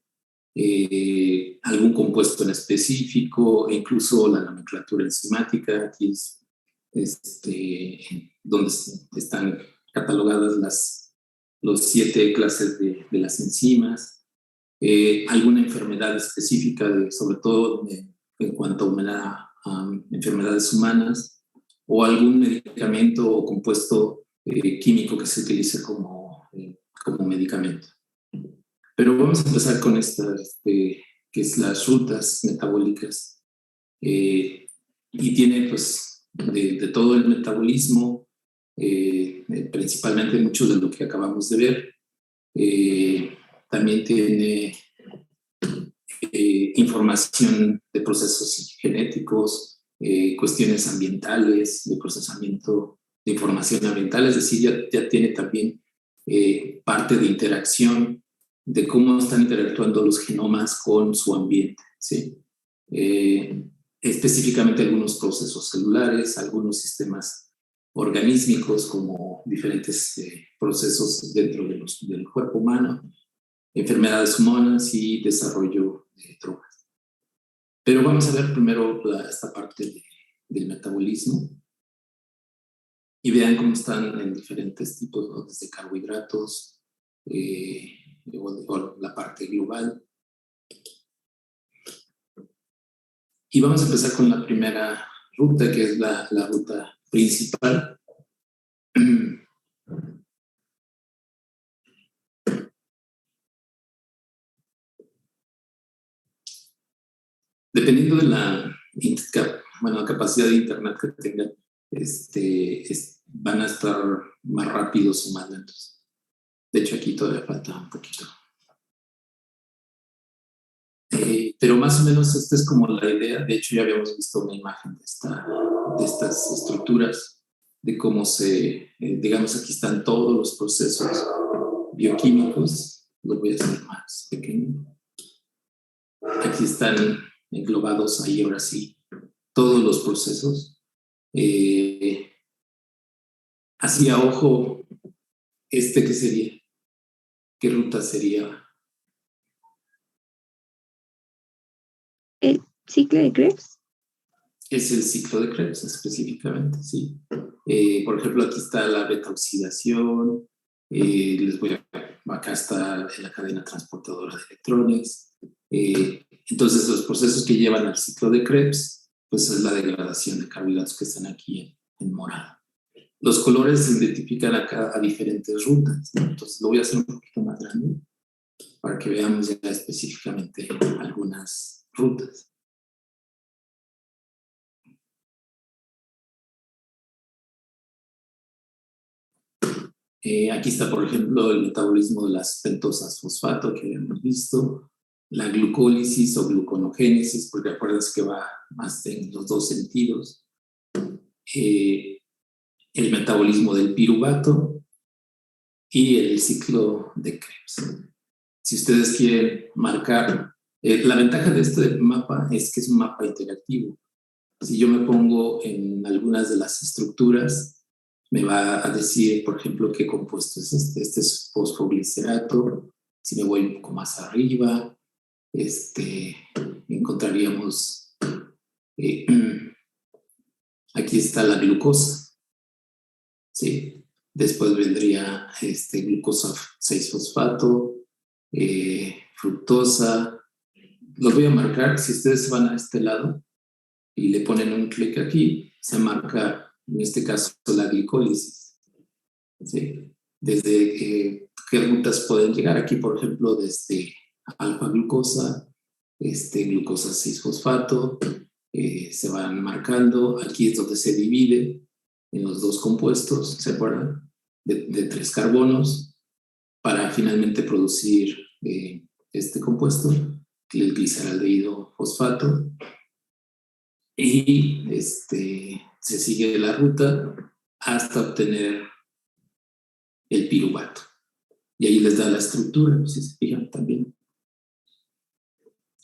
algún compuesto en específico, e incluso la nomenclatura enzimática. Aquí es donde están catalogadas las 7 clases de las enzimas, alguna enfermedad específica, sobre todo en cuanto a enfermedades humanas, o algún medicamento o compuesto químico que se utilice como medicamento. Pero vamos a empezar con esta, que es las rutas metabólicas, y tiene pues de todo el metabolismo, principalmente mucho de lo que acabamos de ver. También tiene información de procesos genéticos, cuestiones ambientales, de procesamiento de información ambiental, es decir, ya tiene también parte de interacción de cómo están interactuando los genomas con su ambiente, ¿sí? Específicamente algunos procesos celulares, algunos sistemas organísmicos como diferentes procesos dentro del cuerpo humano, enfermedades humanas y desarrollo de drogas. Pero vamos a ver primero esta parte del metabolismo. y vean cómo están en diferentes tipos, ¿no? Desde carbohidratos, o la parte global. Y vamos a empezar con la primera ruta, que es la ruta principal. Dependiendo de la capacidad de internet que tengan, van a estar más rápidos o más lentos. De hecho, aquí todavía falta un poquito. Pero más o menos esta es como la idea. De hecho, ya habíamos visto una imagen de estas estructuras, de cómo digamos, aquí están todos los procesos bioquímicos. Lo voy a hacer más pequeño. Aquí están englobados ahí, ahora sí, todos los procesos. Así a ojo, ¿qué sería? ¿Qué ruta sería? ¿El ciclo de Krebs? Es el ciclo de Krebs específicamente, sí. Por ejemplo, aquí está la beta-oxidación, acá está la cadena transportadora de electrones. Entonces, los procesos que llevan al ciclo de Krebs, pues es la degradación de carbohidratos que están aquí en morado. Los colores se identifican acá a diferentes rutas, ¿no? Entonces, lo voy a hacer un poquito más grande para que veamos ya específicamente algunas rutas. Aquí está, por ejemplo, el metabolismo de las pentosas fosfato que habíamos visto, la glucólisis o gluconogénesis, porque acuérdense que va más en los dos sentidos, el metabolismo del piruvato y el ciclo de Krebs. Si ustedes quieren marcar, la ventaja de este mapa es que es un mapa interactivo. Si yo me pongo en algunas de las estructuras, me va a decir, por ejemplo, qué compuesto es este. Este es fosfoglicerato. Si me voy un poco más arriba, encontraríamos, aquí está la glucosa, ¿sí? Después vendría glucosa 6-fosfato, fructosa. Los voy a marcar. Si ustedes van a este lado y le ponen un clic aquí, se marca, en este caso, la glicólisis. ¿Sí? Desde qué rutas pueden llegar. Aquí, por ejemplo, desde alfa-glucosa, glucosa 6-fosfato, se van marcando. Aquí es donde se divide en los dos compuestos, ¿se acuerdan? De 3 carbonos, para finalmente producir este compuesto, el gliceraldehído fosfato. Y se sigue la ruta hasta obtener el piruvato. Y ahí les da la estructura, si se fijan también.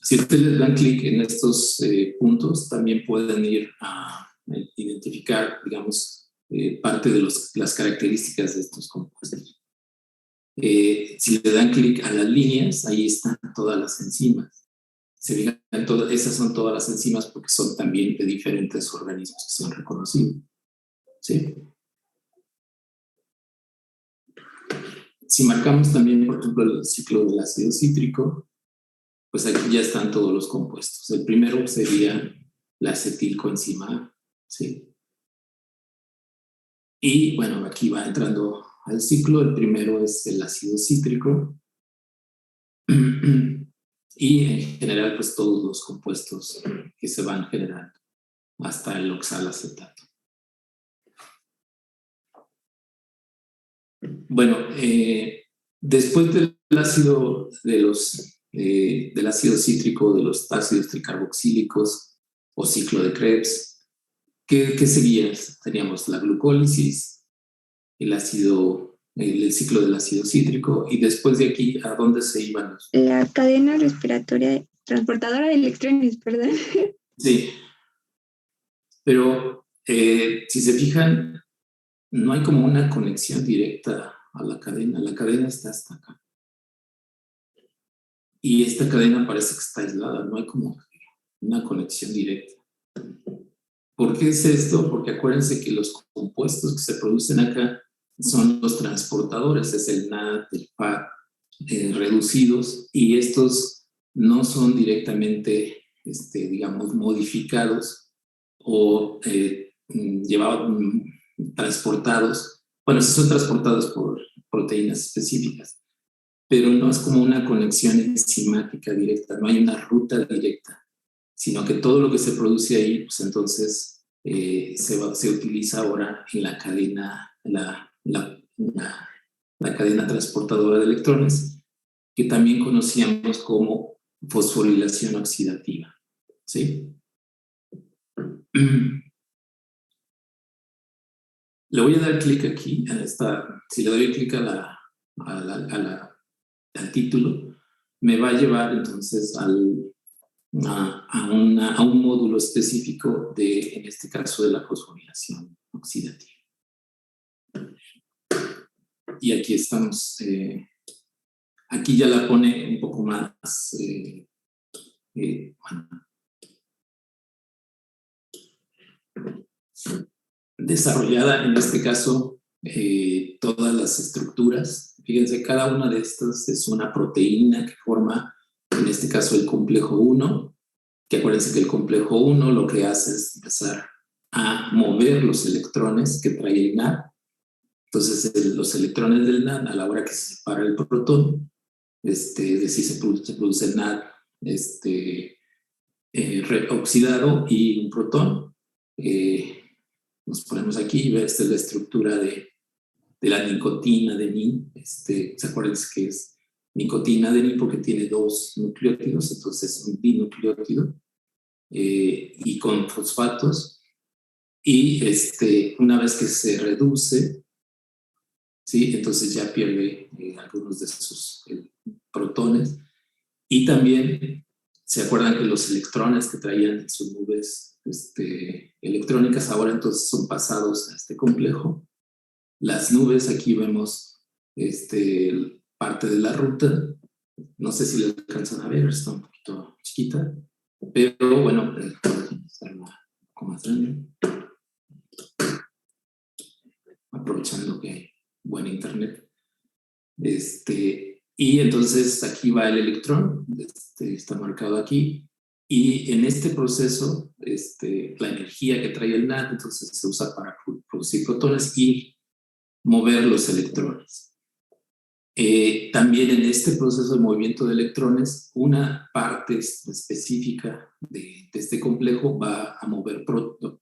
Si ustedes les dan clic en estos puntos, también pueden ir a identificar, digamos, parte de las características de estos compuestos. Si le dan clic a las líneas, ahí están todas las enzimas. Se fijan, esas son todas las enzimas porque son también de diferentes organismos que son reconocidos. ¿Sí? Si marcamos también, por ejemplo, el ciclo del ácido cítrico, pues aquí ya están todos los compuestos. El primero sería la acetilcoenzima A, ¿sí? Y bueno, aquí va entrando al ciclo. El primero es el ácido cítrico. Y en general, pues todos los compuestos que se van generando hasta el oxalacetato. Bueno, después del ácido del ácido cítrico, de los ácidos tricarboxílicos o ciclo de Krebs, ¿qué seguía? Teníamos la glucólisis, el ciclo del ácido cítrico, y después de aquí, ¿a dónde se iban? La cadena respiratoria transportadora de electrones, perdón. Sí, pero si se fijan, no hay como una conexión directa a la cadena está hasta acá. Y esta cadena parece que está aislada, no hay como una conexión directa. ¿Por qué es esto? Porque acuérdense que los compuestos que se producen acá son los transportadores, es el NAD, el PAD, reducidos, y estos no son directamente, digamos, modificados o transportados. Bueno, sí son transportados por proteínas específicas, pero no es como una conexión enzimática directa, no hay una ruta directa, sino que todo lo que se produce ahí, pues entonces se utiliza ahora en la cadena, la cadena transportadora de electrones, que también conocíamos como fosforilación oxidativa, ¿sí? Le voy a dar clic aquí, si le doy clic al título, me va a llevar entonces a un módulo específico en este caso, de la fosforilación oxidativa. Y aquí estamos, aquí ya la pone un poco más, desarrollada, en este caso, todas las estructuras. Fíjense, cada una de estas es una proteína que forma, en este caso, el complejo 1, que acuérdense que el complejo 1 lo que hace es empezar a mover los electrones que trae el NAD. Entonces, los electrones del NAD, a la hora que se separa el protón, es decir, se produce NAD oxidado y un protón. Nos ponemos aquí y esta es la estructura de la nicotina adenin. ¿Se acuerdan que es nicotina adenin porque tiene 2 nucleótidos? Entonces es un dinucleótido y con fosfatos. Y una vez que se reduce, ¿sí? Entonces ya pierde algunos de sus protones. Y también se acuerdan que los electrones que traían en sus nubes electrónicas ahora entonces son pasados a este complejo. Las nubes, aquí vemos parte de la ruta. No sé si le alcanzan a ver, está un poquito chiquita, pero bueno, estar un poco más grande. Aprovechando que hay buen internet. Y entonces aquí va el electrón, está marcado aquí, y en este proceso, la energía que trae el NAD, entonces se usa para producir protones y mover los electrones. También en este proceso de movimiento de electrones, una parte específica de este complejo va a mover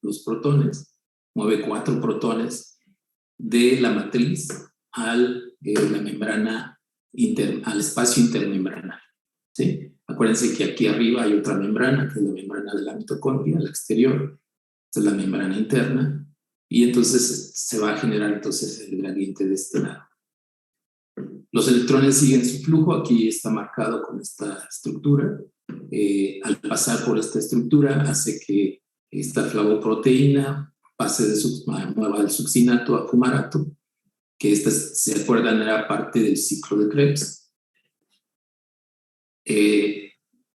los protones, mueve 4 protones de la matriz la membrana al espacio intermembranal, ¿sí? Acuérdense que aquí arriba hay otra membrana, que es la membrana de la mitocondria, la exterior, esta es la membrana interna, y entonces se va a generar entonces el gradiente de este lado. Los electrones siguen su flujo, aquí está marcado con esta estructura. Al pasar por esta estructura hace que esta flavoproteína pase mueva el succinato a fumarato, que se acuerdan era parte del ciclo de Krebs.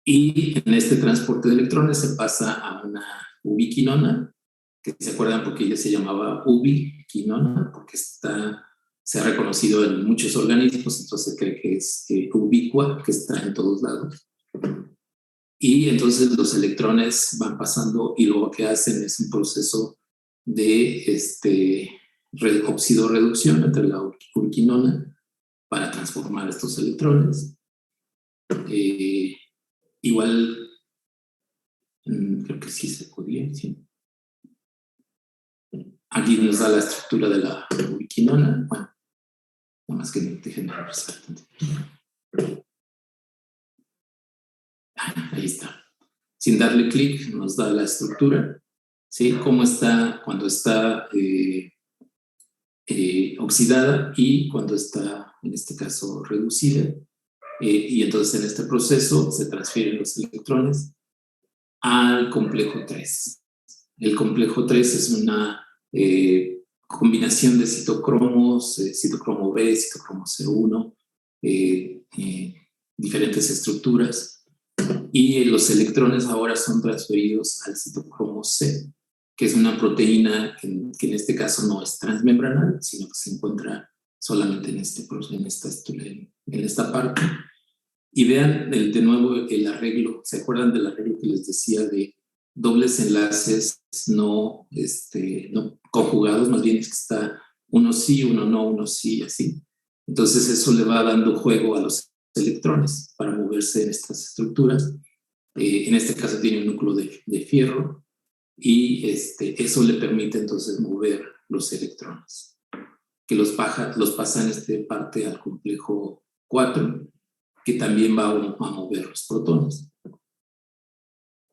Y en este transporte de electrones se pasa a una ubiquinona, que se acuerdan porque ella se llamaba ubiquinona, porque se ha reconocido en muchos organismos, entonces se cree que es ubicua, que está en todos lados. Y entonces los electrones van pasando y lo que hacen es un proceso de oxidorreducción entre la ubiquinona para transformar estos electrones. Igual, creo que sí se podía, sí. Aquí nos da la estructura de la ubiquinona. Bueno, nada más que déjenme regresar. Ahí está. Sin darle clic nos da la estructura, ¿sí? Cómo está cuando está oxidada y cuando está, en este caso, reducida. Y entonces en este proceso se transfieren los electrones al complejo 3. El complejo 3 es una combinación de citocromos, citocromo B, citocromo C1, diferentes estructuras, y los electrones ahora son transferidos al citocromo C. que es una proteína que en este caso no es transmembranal, sino que se encuentra solamente en esta parte. Y vean de nuevo el arreglo. ¿Se acuerdan del arreglo que les decía de dobles enlaces no conjugados? Más bien es que está uno sí, uno no, uno sí, así. Entonces eso le va dando juego a los electrones para moverse en estas estructuras. En este caso tiene un núcleo de fierro y eso le permite entonces mover los electrones, que los pasa en esta parte al complejo 4, que también va a mover los protones.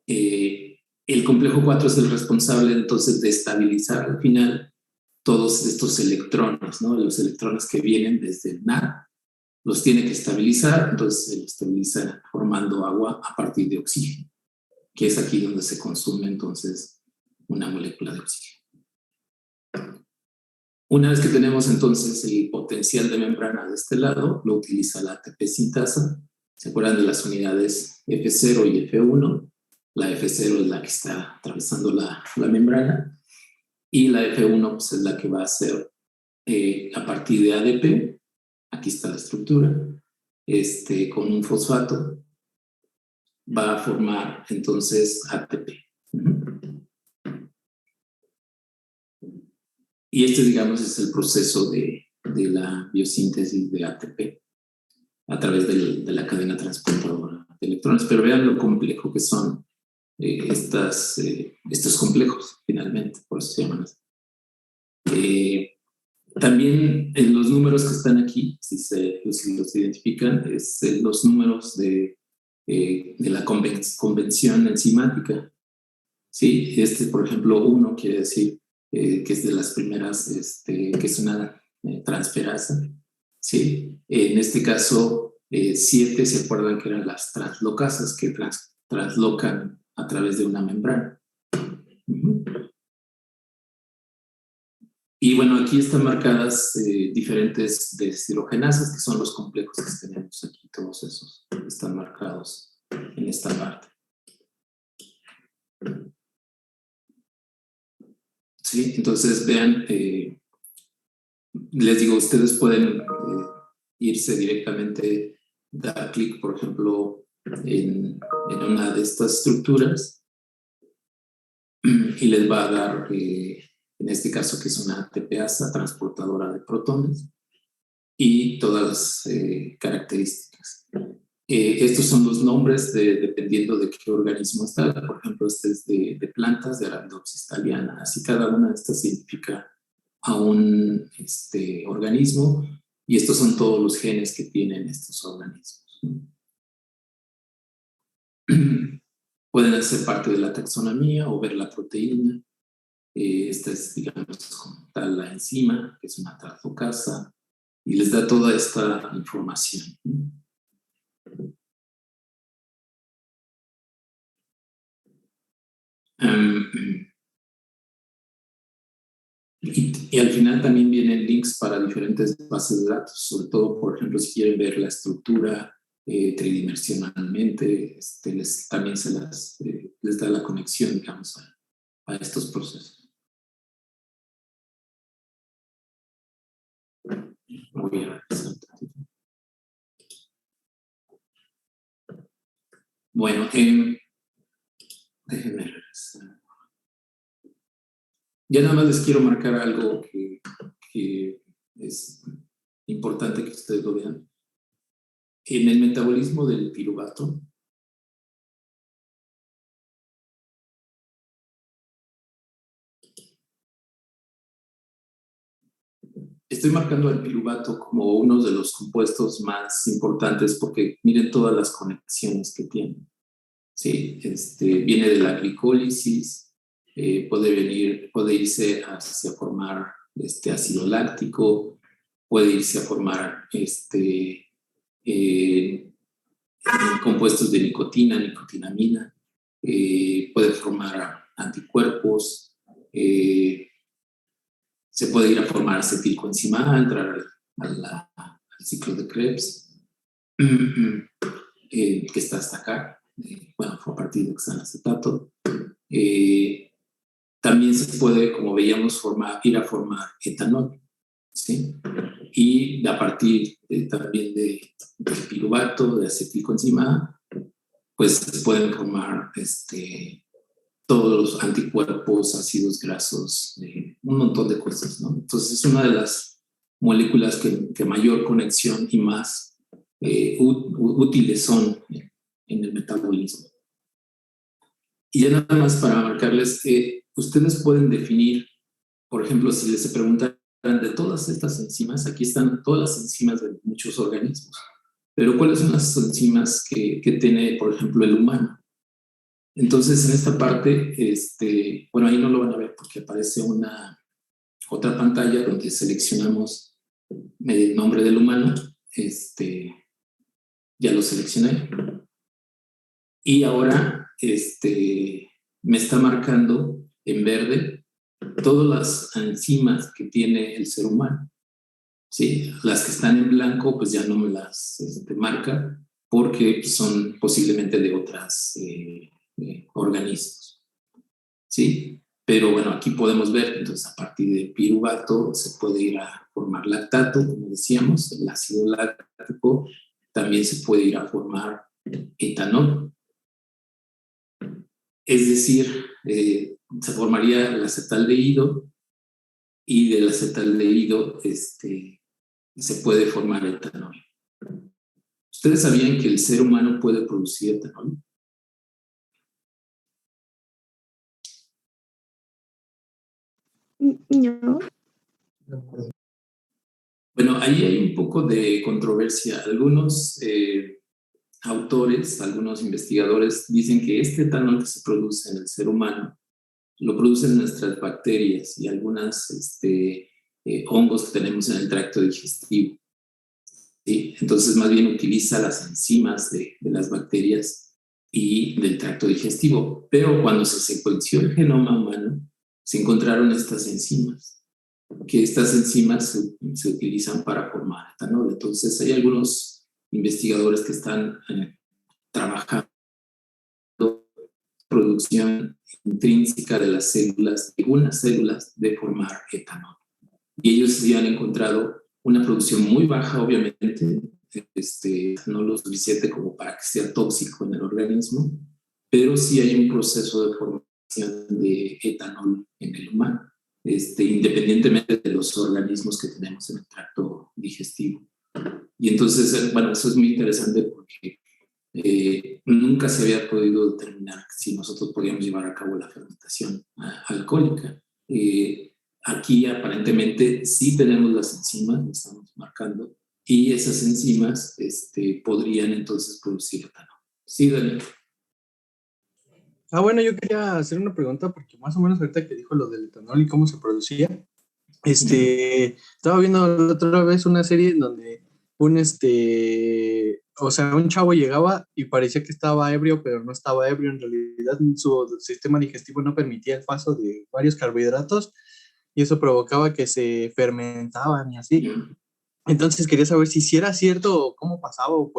El complejo 4 es el responsable entonces de estabilizar al final todos estos electrones, ¿no? Los electrones que vienen desde el NAD, los tiene que estabilizar, entonces se estabiliza formando agua a partir de oxígeno, que es aquí donde se consume entonces una molécula de oxígeno. Una vez que tenemos entonces el potencial de membrana de este lado, lo utiliza la ATP sintasa. ¿Se acuerdan de las unidades F0 y F1? La F0 es la que está atravesando la membrana y la F1 pues, es la que va a hacer a partir de ADP. Aquí está la estructura. Con un fosfato va a formar entonces ATP. Y digamos, es el proceso de la biosíntesis de ATP a través de la cadena transportadora de electrones. Pero vean lo complejo que son estos complejos, finalmente, por eso se llaman así. También en los números que están aquí, si los identifican, es los números de la convención enzimática. Sí, por ejemplo, 1 quiere decir que es de las primeras, que es una transferasa. Sí, en este caso, 7 se acuerdan que eran las translocasas que translocan a través de una membrana. Y bueno, aquí están marcadas diferentes deshidrogenasas, que son los complejos que tenemos aquí, todos esos están marcados en esta parte. Sí, entonces vean, les digo, ustedes pueden irse directamente, dar clic, por ejemplo, en una de estas estructuras y les va a dar, en este caso que es una ATPasa transportadora de protones y todas las características. Estos son los nombres dependiendo de qué organismo está. Por ejemplo, este es de plantas, de Arabidopsis thaliana. Así cada una de estas significa a un organismo y estos son todos los genes que tienen estos organismos. Pueden hacer parte de la taxonomía o ver la proteína. Esta es, digamos, como tal la enzima, que es una translocasa, y les da toda esta información. Y al final también vienen links para diferentes bases de datos, sobre todo, por ejemplo, si quieren ver la estructura tridimensionalmente, también les da la conexión, digamos, a estos procesos. Voy a resaltar. Bueno, déjenme regresar. Ya nada más les quiero marcar algo que es importante que ustedes lo vean. En el metabolismo del piruvato, estoy marcando al piruvato como uno de los compuestos más importantes porque miren todas las conexiones que tiene. Sí, viene de la glicólisis, puede irse hacia formar ácido láctico, puede irse a formar compuestos de nicotina, nicotinamina, puede formar anticuerpos, se puede ir a formar acetilcoenzima, entrar al ciclo de Krebs, que está hasta acá. Bueno, fue a partir de hexanacetato. también se puede, como veíamos, ir a formar etanol, ¿sí? Y a partir también del piruvato, de acetilcoenzima, pues se pueden formar todos los anticuerpos, ácidos grasos, un montón de cosas, ¿no? Entonces es una de las moléculas que mayor conexión y más útiles son en el metabolismo. Y ya nada más para marcarles, ustedes pueden definir, por ejemplo, si les preguntan de todas estas enzimas, aquí están todas las enzimas de muchos organismos, pero ¿cuáles son las enzimas que tiene, por ejemplo, el humano? Entonces, en esta parte, bueno, ahí no lo van a ver porque aparece otra pantalla donde seleccionamos el nombre del humano. Ya lo seleccioné. Y ahora, me está marcando en verde todas las enzimas que tiene el ser humano. ¿Sí? Las que están en blanco, pues ya no me las marca porque son posiblemente de otras organismos, ¿sí? Pero bueno, aquí podemos ver, entonces a partir de piruvato se puede ir a formar lactato, como decíamos, el ácido láctico, también se puede ir a formar etanol. Es decir, se formaría el acetaldehído y del acetaldehído se puede formar etanol. ¿Ustedes sabían que el ser humano puede producir etanol? No. Bueno, ahí hay un poco de controversia. Algunos autores, algunos investigadores dicen que este etanol que se produce en el ser humano lo producen nuestras bacterias y algunas hongos que tenemos en el tracto digestivo. ¿Sí? Entonces, más bien utiliza las enzimas de las bacterias y del tracto digestivo. Pero cuando se secuenció el genoma humano, se encontraron estas enzimas, que estas enzimas se utilizan para formar etanol. Entonces, hay algunos investigadores que están trabajando producción intrínseca de las células, de algunas células, de formar etanol. Y ellos ya han encontrado una producción muy baja, obviamente, no lo suficiente como para que sea tóxico en el organismo, pero sí hay un proceso de formación de etanol en el humano, independientemente de los organismos que tenemos en el tracto digestivo. Y entonces, bueno, eso es muy interesante porque nunca se había podido determinar si nosotros podíamos llevar a cabo la fermentación alcohólica. Aquí aparentemente sí tenemos las enzimas, lo estamos marcando, y esas enzimas podrían entonces producir etanol. Sí, Daniel. Bueno, yo quería hacer una pregunta porque más o menos ahorita que dijo lo del etanol y cómo se producía, estaba viendo la otra vez una serie en donde un chavo llegaba y parecía que estaba ebrio, pero no estaba ebrio, en realidad su sistema digestivo no permitía el paso de varios carbohidratos y eso provocaba que se fermentaban y así. Entonces quería saber si era cierto o cómo pasaba o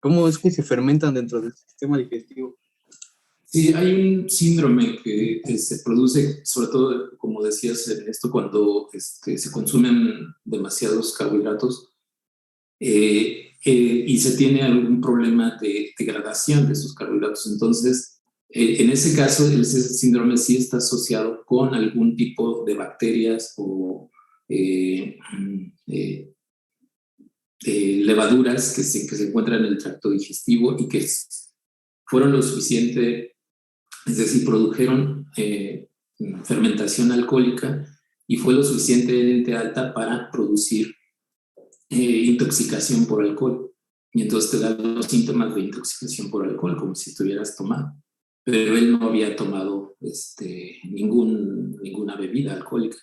cómo es que se fermentan dentro del sistema digestivo. Sí, hay un síndrome que se produce, sobre todo, como decías, esto cuando se consumen demasiados carbohidratos y se tiene algún problema de degradación de esos carbohidratos. Entonces, en ese caso, ese síndrome sí está asociado con algún tipo de bacterias o levaduras que se encuentran en el tracto digestivo y que fueron lo suficiente, es decir, produjeron fermentación alcohólica y fue lo suficientemente alta para producir intoxicación por alcohol. Y entonces te dan los síntomas de intoxicación por alcohol, como si estuvieras tomando. Pero él no había tomado ninguna bebida alcohólica,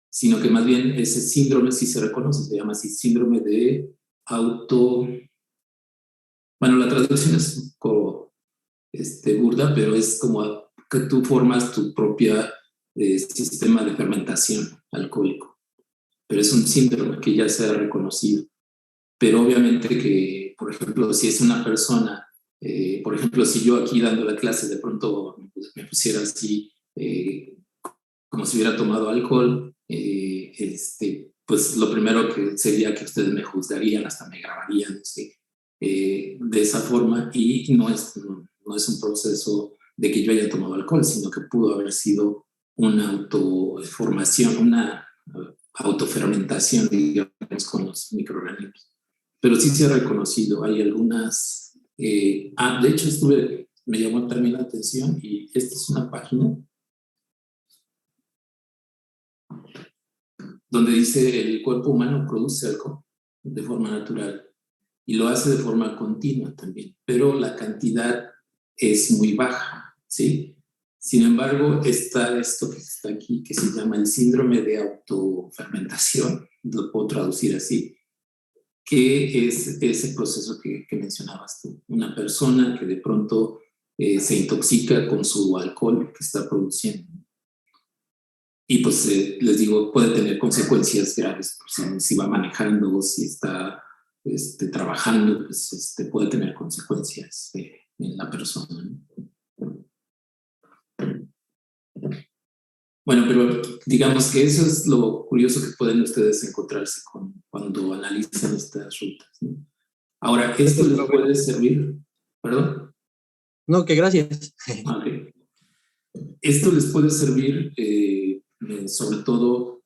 sino que más bien ese síndrome sí se reconoce, se llama así síndrome de bueno, la traducción es un poco burda, pero es como que tú formas tu propia sistema de fermentación alcohólico. Pero es un síndrome que ya se ha reconocido. Pero obviamente que, por ejemplo, si es una persona, por ejemplo, si yo aquí dando la clase de pronto me pusiera así como si hubiera tomado alcohol, pues lo primero que sería que ustedes me juzgarían, hasta me grabarían, no sé, de esa forma, y no es un proceso de que yo haya tomado alcohol, sino que pudo haber sido una autoformación, una autofermentación, digamos, con los microorganismos. Pero sí se ha reconocido, hay algunas... de hecho, me llamó también la atención, y esta es una página donde dice el cuerpo humano produce alcohol de forma natural y lo hace de forma continua también, pero la cantidad es muy baja, ¿sí? Sin embargo, está esto que está aquí, que se llama el síndrome de autofermentación, lo puedo traducir así, que es ese proceso que mencionabas tú. Una persona que de pronto se intoxica con su alcohol que está produciendo. Y pues les digo, puede tener consecuencias graves, pues, si va manejando o si está trabajando, pues puede tener consecuencias en la persona, ¿no? Bueno, pero digamos que eso es lo curioso que pueden ustedes encontrarse cuando analizan estas rutas, ¿no? Ahora, esto les puede servir, ¿perdón? No, que gracias. Okay. Esto les puede servir sobre todo,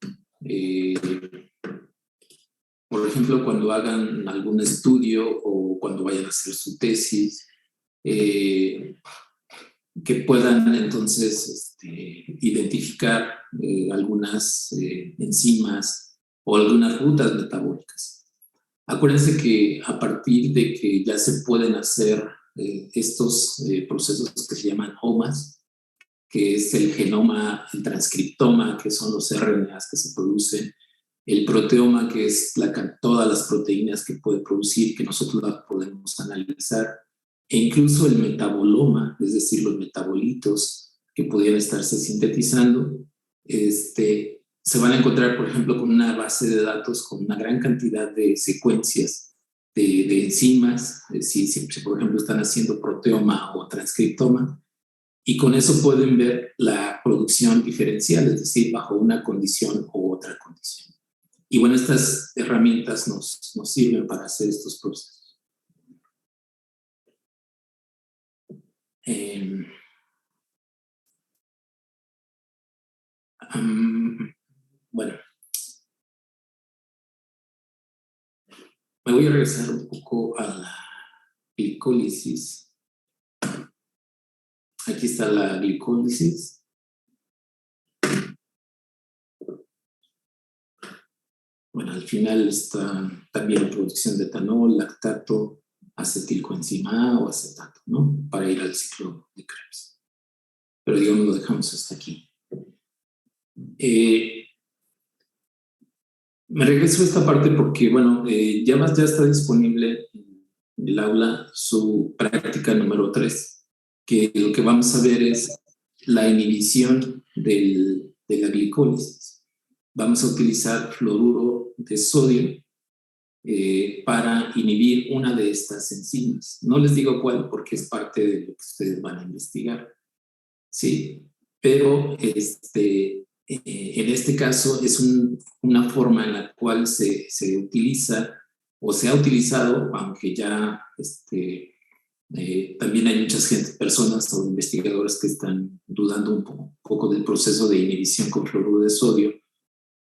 por ejemplo, cuando hagan algún estudio o cuando vayan a hacer su tesis, que puedan entonces identificar algunas enzimas o algunas rutas metabólicas. Acuérdense que a partir de que ya se pueden hacer estos procesos que se llaman OMAs, que es el genoma, el transcriptoma, que son los RNAs que se producen, el proteoma, que es todas las proteínas que puede producir, que nosotros las podemos analizar, e incluso el metaboloma, es decir, los metabolitos que podrían estarse sintetizando, se van a encontrar, por ejemplo, con una base de datos con una gran cantidad de secuencias de enzimas, si por ejemplo están haciendo proteoma o transcriptoma, y con eso pueden ver la producción diferencial, es decir, bajo una condición u otra condición. Y bueno, estas herramientas nos sirven para hacer estos procesos. Bueno, me voy a regresar un poco a la glicólisis. Aquí está la glicólisis. Bueno, al final está también la producción de etanol, lactato, acetilcoenzima A o acetato, ¿no? Para ir al ciclo de Krebs. Pero digamos, lo dejamos hasta aquí. Me regreso a esta parte porque, bueno, ya está disponible en el aula su práctica número 3, que lo que vamos a ver es la inhibición de la glicólisis. Vamos a utilizar fluoruro de sodio para inhibir una de estas enzimas. No les digo cuál porque es parte de lo que ustedes van a investigar, ¿sí? Pero en este caso es una forma en la cual se utiliza o se ha utilizado, aunque ya también hay muchas personas o investigadores que están dudando un poco del proceso de inhibición con fluoruro de sodio,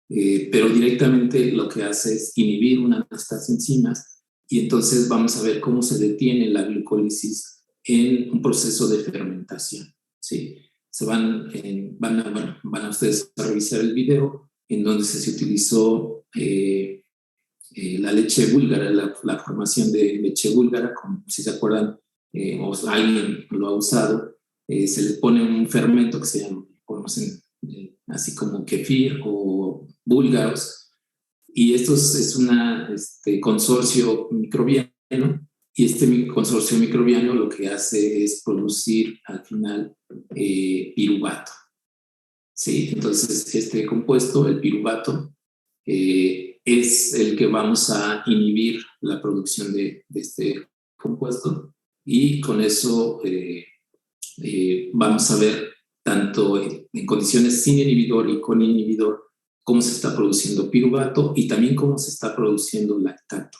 pero directamente lo que hace es inhibir una de estas enzimas y entonces vamos a ver cómo se detiene la glicólisis en un proceso de fermentación, ¿sí? Van a ustedes a revisar el video en donde se utilizó la leche búlgara, la formación de leche búlgara, como si se acuerdan, o alguien lo ha usado, se le pone un fermento que se llama, conocen así como kefir o búlgaros, y esto es un consorcio microbiano, y este consorcio microbiano lo que hace es producir al final piruvato. ¿Sí? Entonces, este compuesto, el piruvato, es el que vamos a inhibir la producción de este compuesto y con eso vamos a ver tanto en condiciones sin inhibidor y con inhibidor, cómo se está produciendo piruvato y también cómo se está produciendo lactato.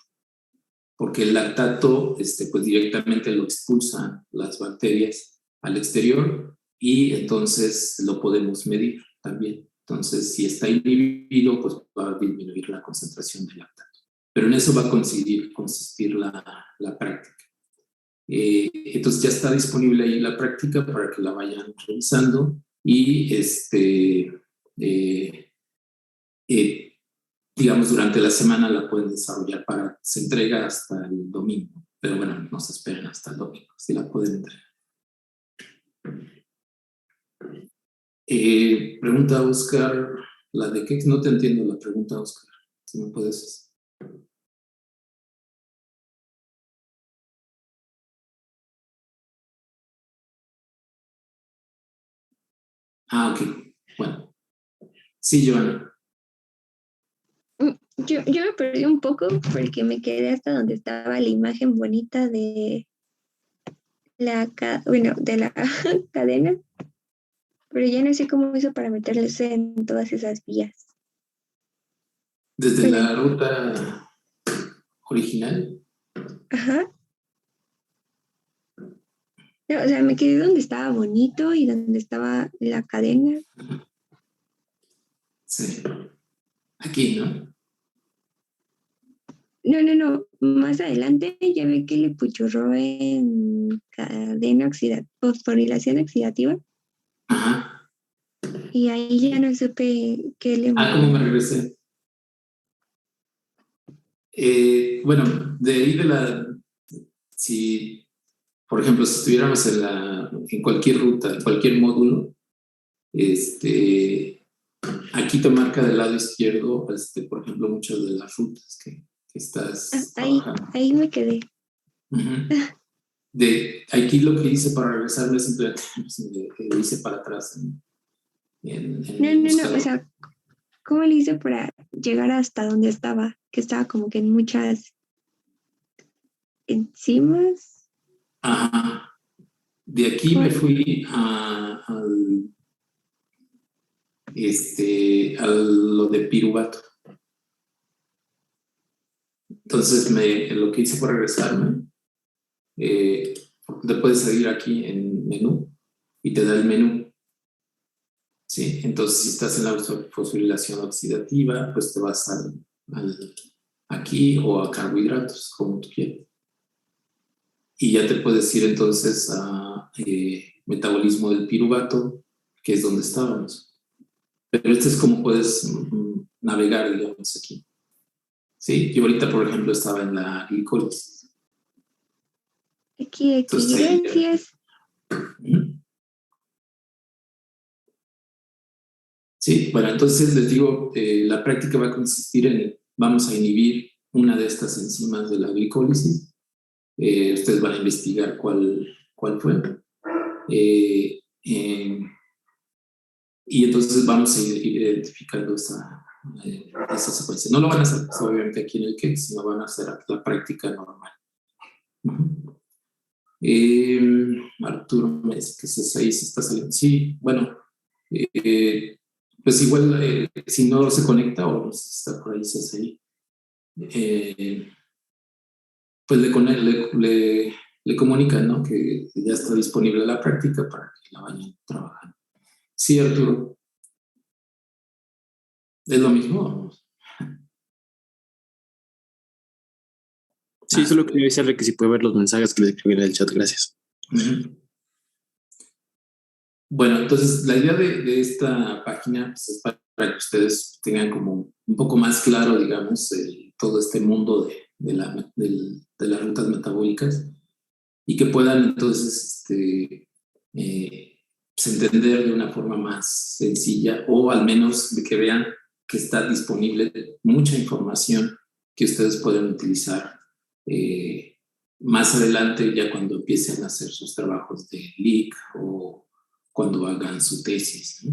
Porque el lactato pues directamente lo expulsan las bacterias al exterior y entonces lo podemos medir también. Entonces, si está inhibido, pues va a disminuir la concentración de lactato. Pero en eso va a consistir la práctica. Entonces ya está disponible ahí la práctica para que la vayan revisando y digamos durante la semana la pueden desarrollar se entrega hasta el domingo, pero bueno, no se esperen hasta el domingo, si la pueden entregar. Pregunta Oscar, la de qué no te entiendo la pregunta, Oscar, si me puedes. Ok, bueno. Sí, Joana. Yo me perdí un poco porque me quedé hasta donde estaba la imagen bonita de de la cadena, pero ya no sé cómo hizo para meterles en todas esas vías. Desde Bueno, la ruta original. ajá. No, o sea, me quedé donde estaba bonito y donde estaba la cadena. Sí. Aquí, ¿no? No, más adelante ya ve que le puchurró en cadena fosforilación oxidativa Ajá. y ahí ya no supe qué le ¿Cómo me movió. regresé? Bueno, de ahí si, por ejemplo, si estuviéramos en cualquier ruta, en cualquier módulo, aquí te marca del lado izquierdo, por ejemplo, muchas de las rutas que estás trabajando. Ahí me quedé. Uh-huh. Aquí lo que hice para regresarme simplemente lo hice para atrás en el buscador. O sea, ¿cómo le hice para llegar hasta donde estaba? Que estaba como que en muchas enzimas. Ajá. De aquí me fui a lo de piruvato. Entonces lo que hice fue regresarme. Te puedes seguir aquí en menú y te da el menú. ¿Sí? Entonces, si estás en la fosforilación oxidativa, pues te vas aquí o a carbohidratos, como tú quieras. Y ya te puedes ir entonces a metabolismo del piruvato, que es donde estábamos. Pero este es como puedes navegar, digamos, aquí. Sí, yo ahorita, por ejemplo, estaba en la glicólisis. Aquí, gracias. Sí, bueno, entonces les digo, la práctica va a consistir vamos a inhibir una de estas enzimas de la glicólisis. Ustedes van a investigar cuál fue. Y entonces vamos a ir identificando esa secuencia. No lo van a hacer pues, obviamente aquí en el KEC, sino van a hacer la práctica normal. Arturo me dice que ahí se está saliendo. Sí, bueno, pues igual si no se conecta o si está por ahí CSI, pues le comunican, ¿no? Que ya está disponible la práctica para que la vayan trabajando. Sí, Arturo. ¿Es lo mismo? Sí, solo quería avisarle que si puede ver los mensajes que le escribí en el chat, gracias. Bueno, entonces la idea de esta página pues, es para que ustedes tengan como un poco más claro, digamos, todo este mundo de las rutas metabólicas y que puedan entonces pues, entender de una forma más sencilla o al menos de que vean que está disponible mucha información que ustedes pueden utilizar más adelante ya cuando empiecen a hacer sus trabajos de LIC o cuando hagan su tesis.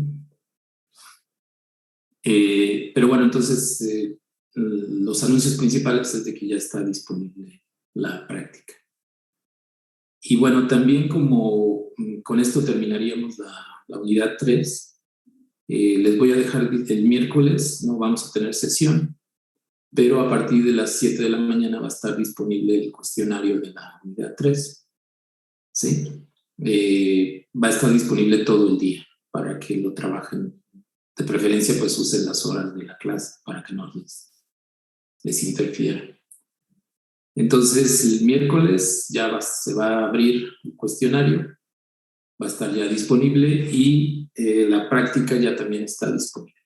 Pero bueno, entonces los anuncios principales es de que ya está disponible la práctica. Y bueno, también como con esto terminaríamos la unidad 3. Les voy a dejar el miércoles, no vamos a tener sesión, pero a partir de las 7 de la mañana va a estar disponible el cuestionario de la unidad 3. ¿Sí? Va a estar disponible todo el día para que lo trabajen. De preferencia, pues usen las horas de la clase para que no les interfiera. Entonces, el miércoles ya se va a abrir el cuestionario, va a estar ya disponible y la práctica ya también está disponible.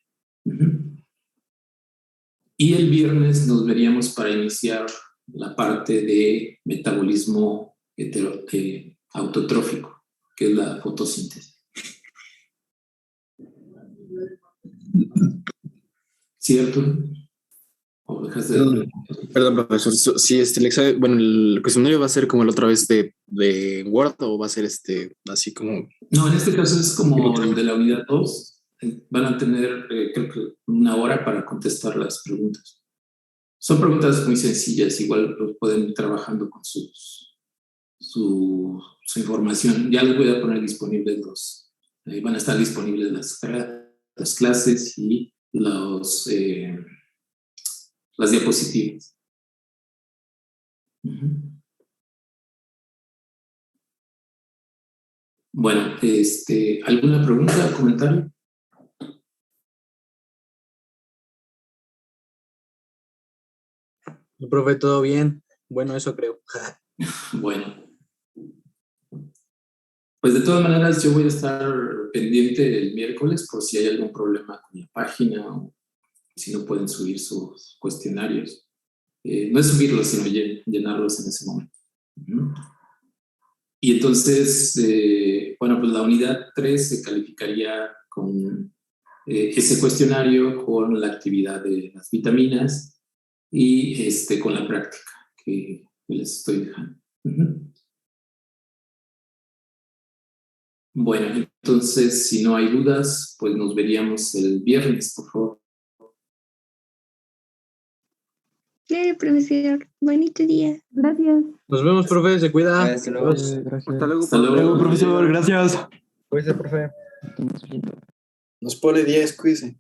Y el viernes nos veríamos para iniciar la parte de metabolismo autotrófico, que es la fotosíntesis. ¿Cierto? ¿O dejas de... Perdón, profesor. Si el examen, bueno, el cuestionario va a ser como la otra vez de Word o va a ser así como. No, en este caso es como el de la unidad 2. Van a tener, creo que 1 hora para contestar las preguntas. Son preguntas muy sencillas, igual pueden ir trabajando con su información. Ya les voy a poner disponibles van a estar disponibles las clases y las diapositivas. Bueno, ¿alguna pregunta o comentario? Profe, todo bien. Bueno, eso creo. Bueno. Pues de todas maneras yo voy a estar pendiente el miércoles por si hay algún problema con la página o si no pueden subir sus cuestionarios. No es subirlos, sino llenarlos en ese momento. Y entonces, bueno, pues la unidad 3 se calificaría con ese cuestionario, con la actividad de las vitaminas y con la práctica que les estoy dejando. Bueno, entonces, si no hay dudas, pues nos veríamos el viernes, por favor. Claro, profesor. Bonito día. Gracias. Nos vemos, profe. Se cuida. Hasta luego. Adiós. Gracias. Hasta luego, profesor. Gracias. Cuídese, profe. Nos pone 10, cuídense.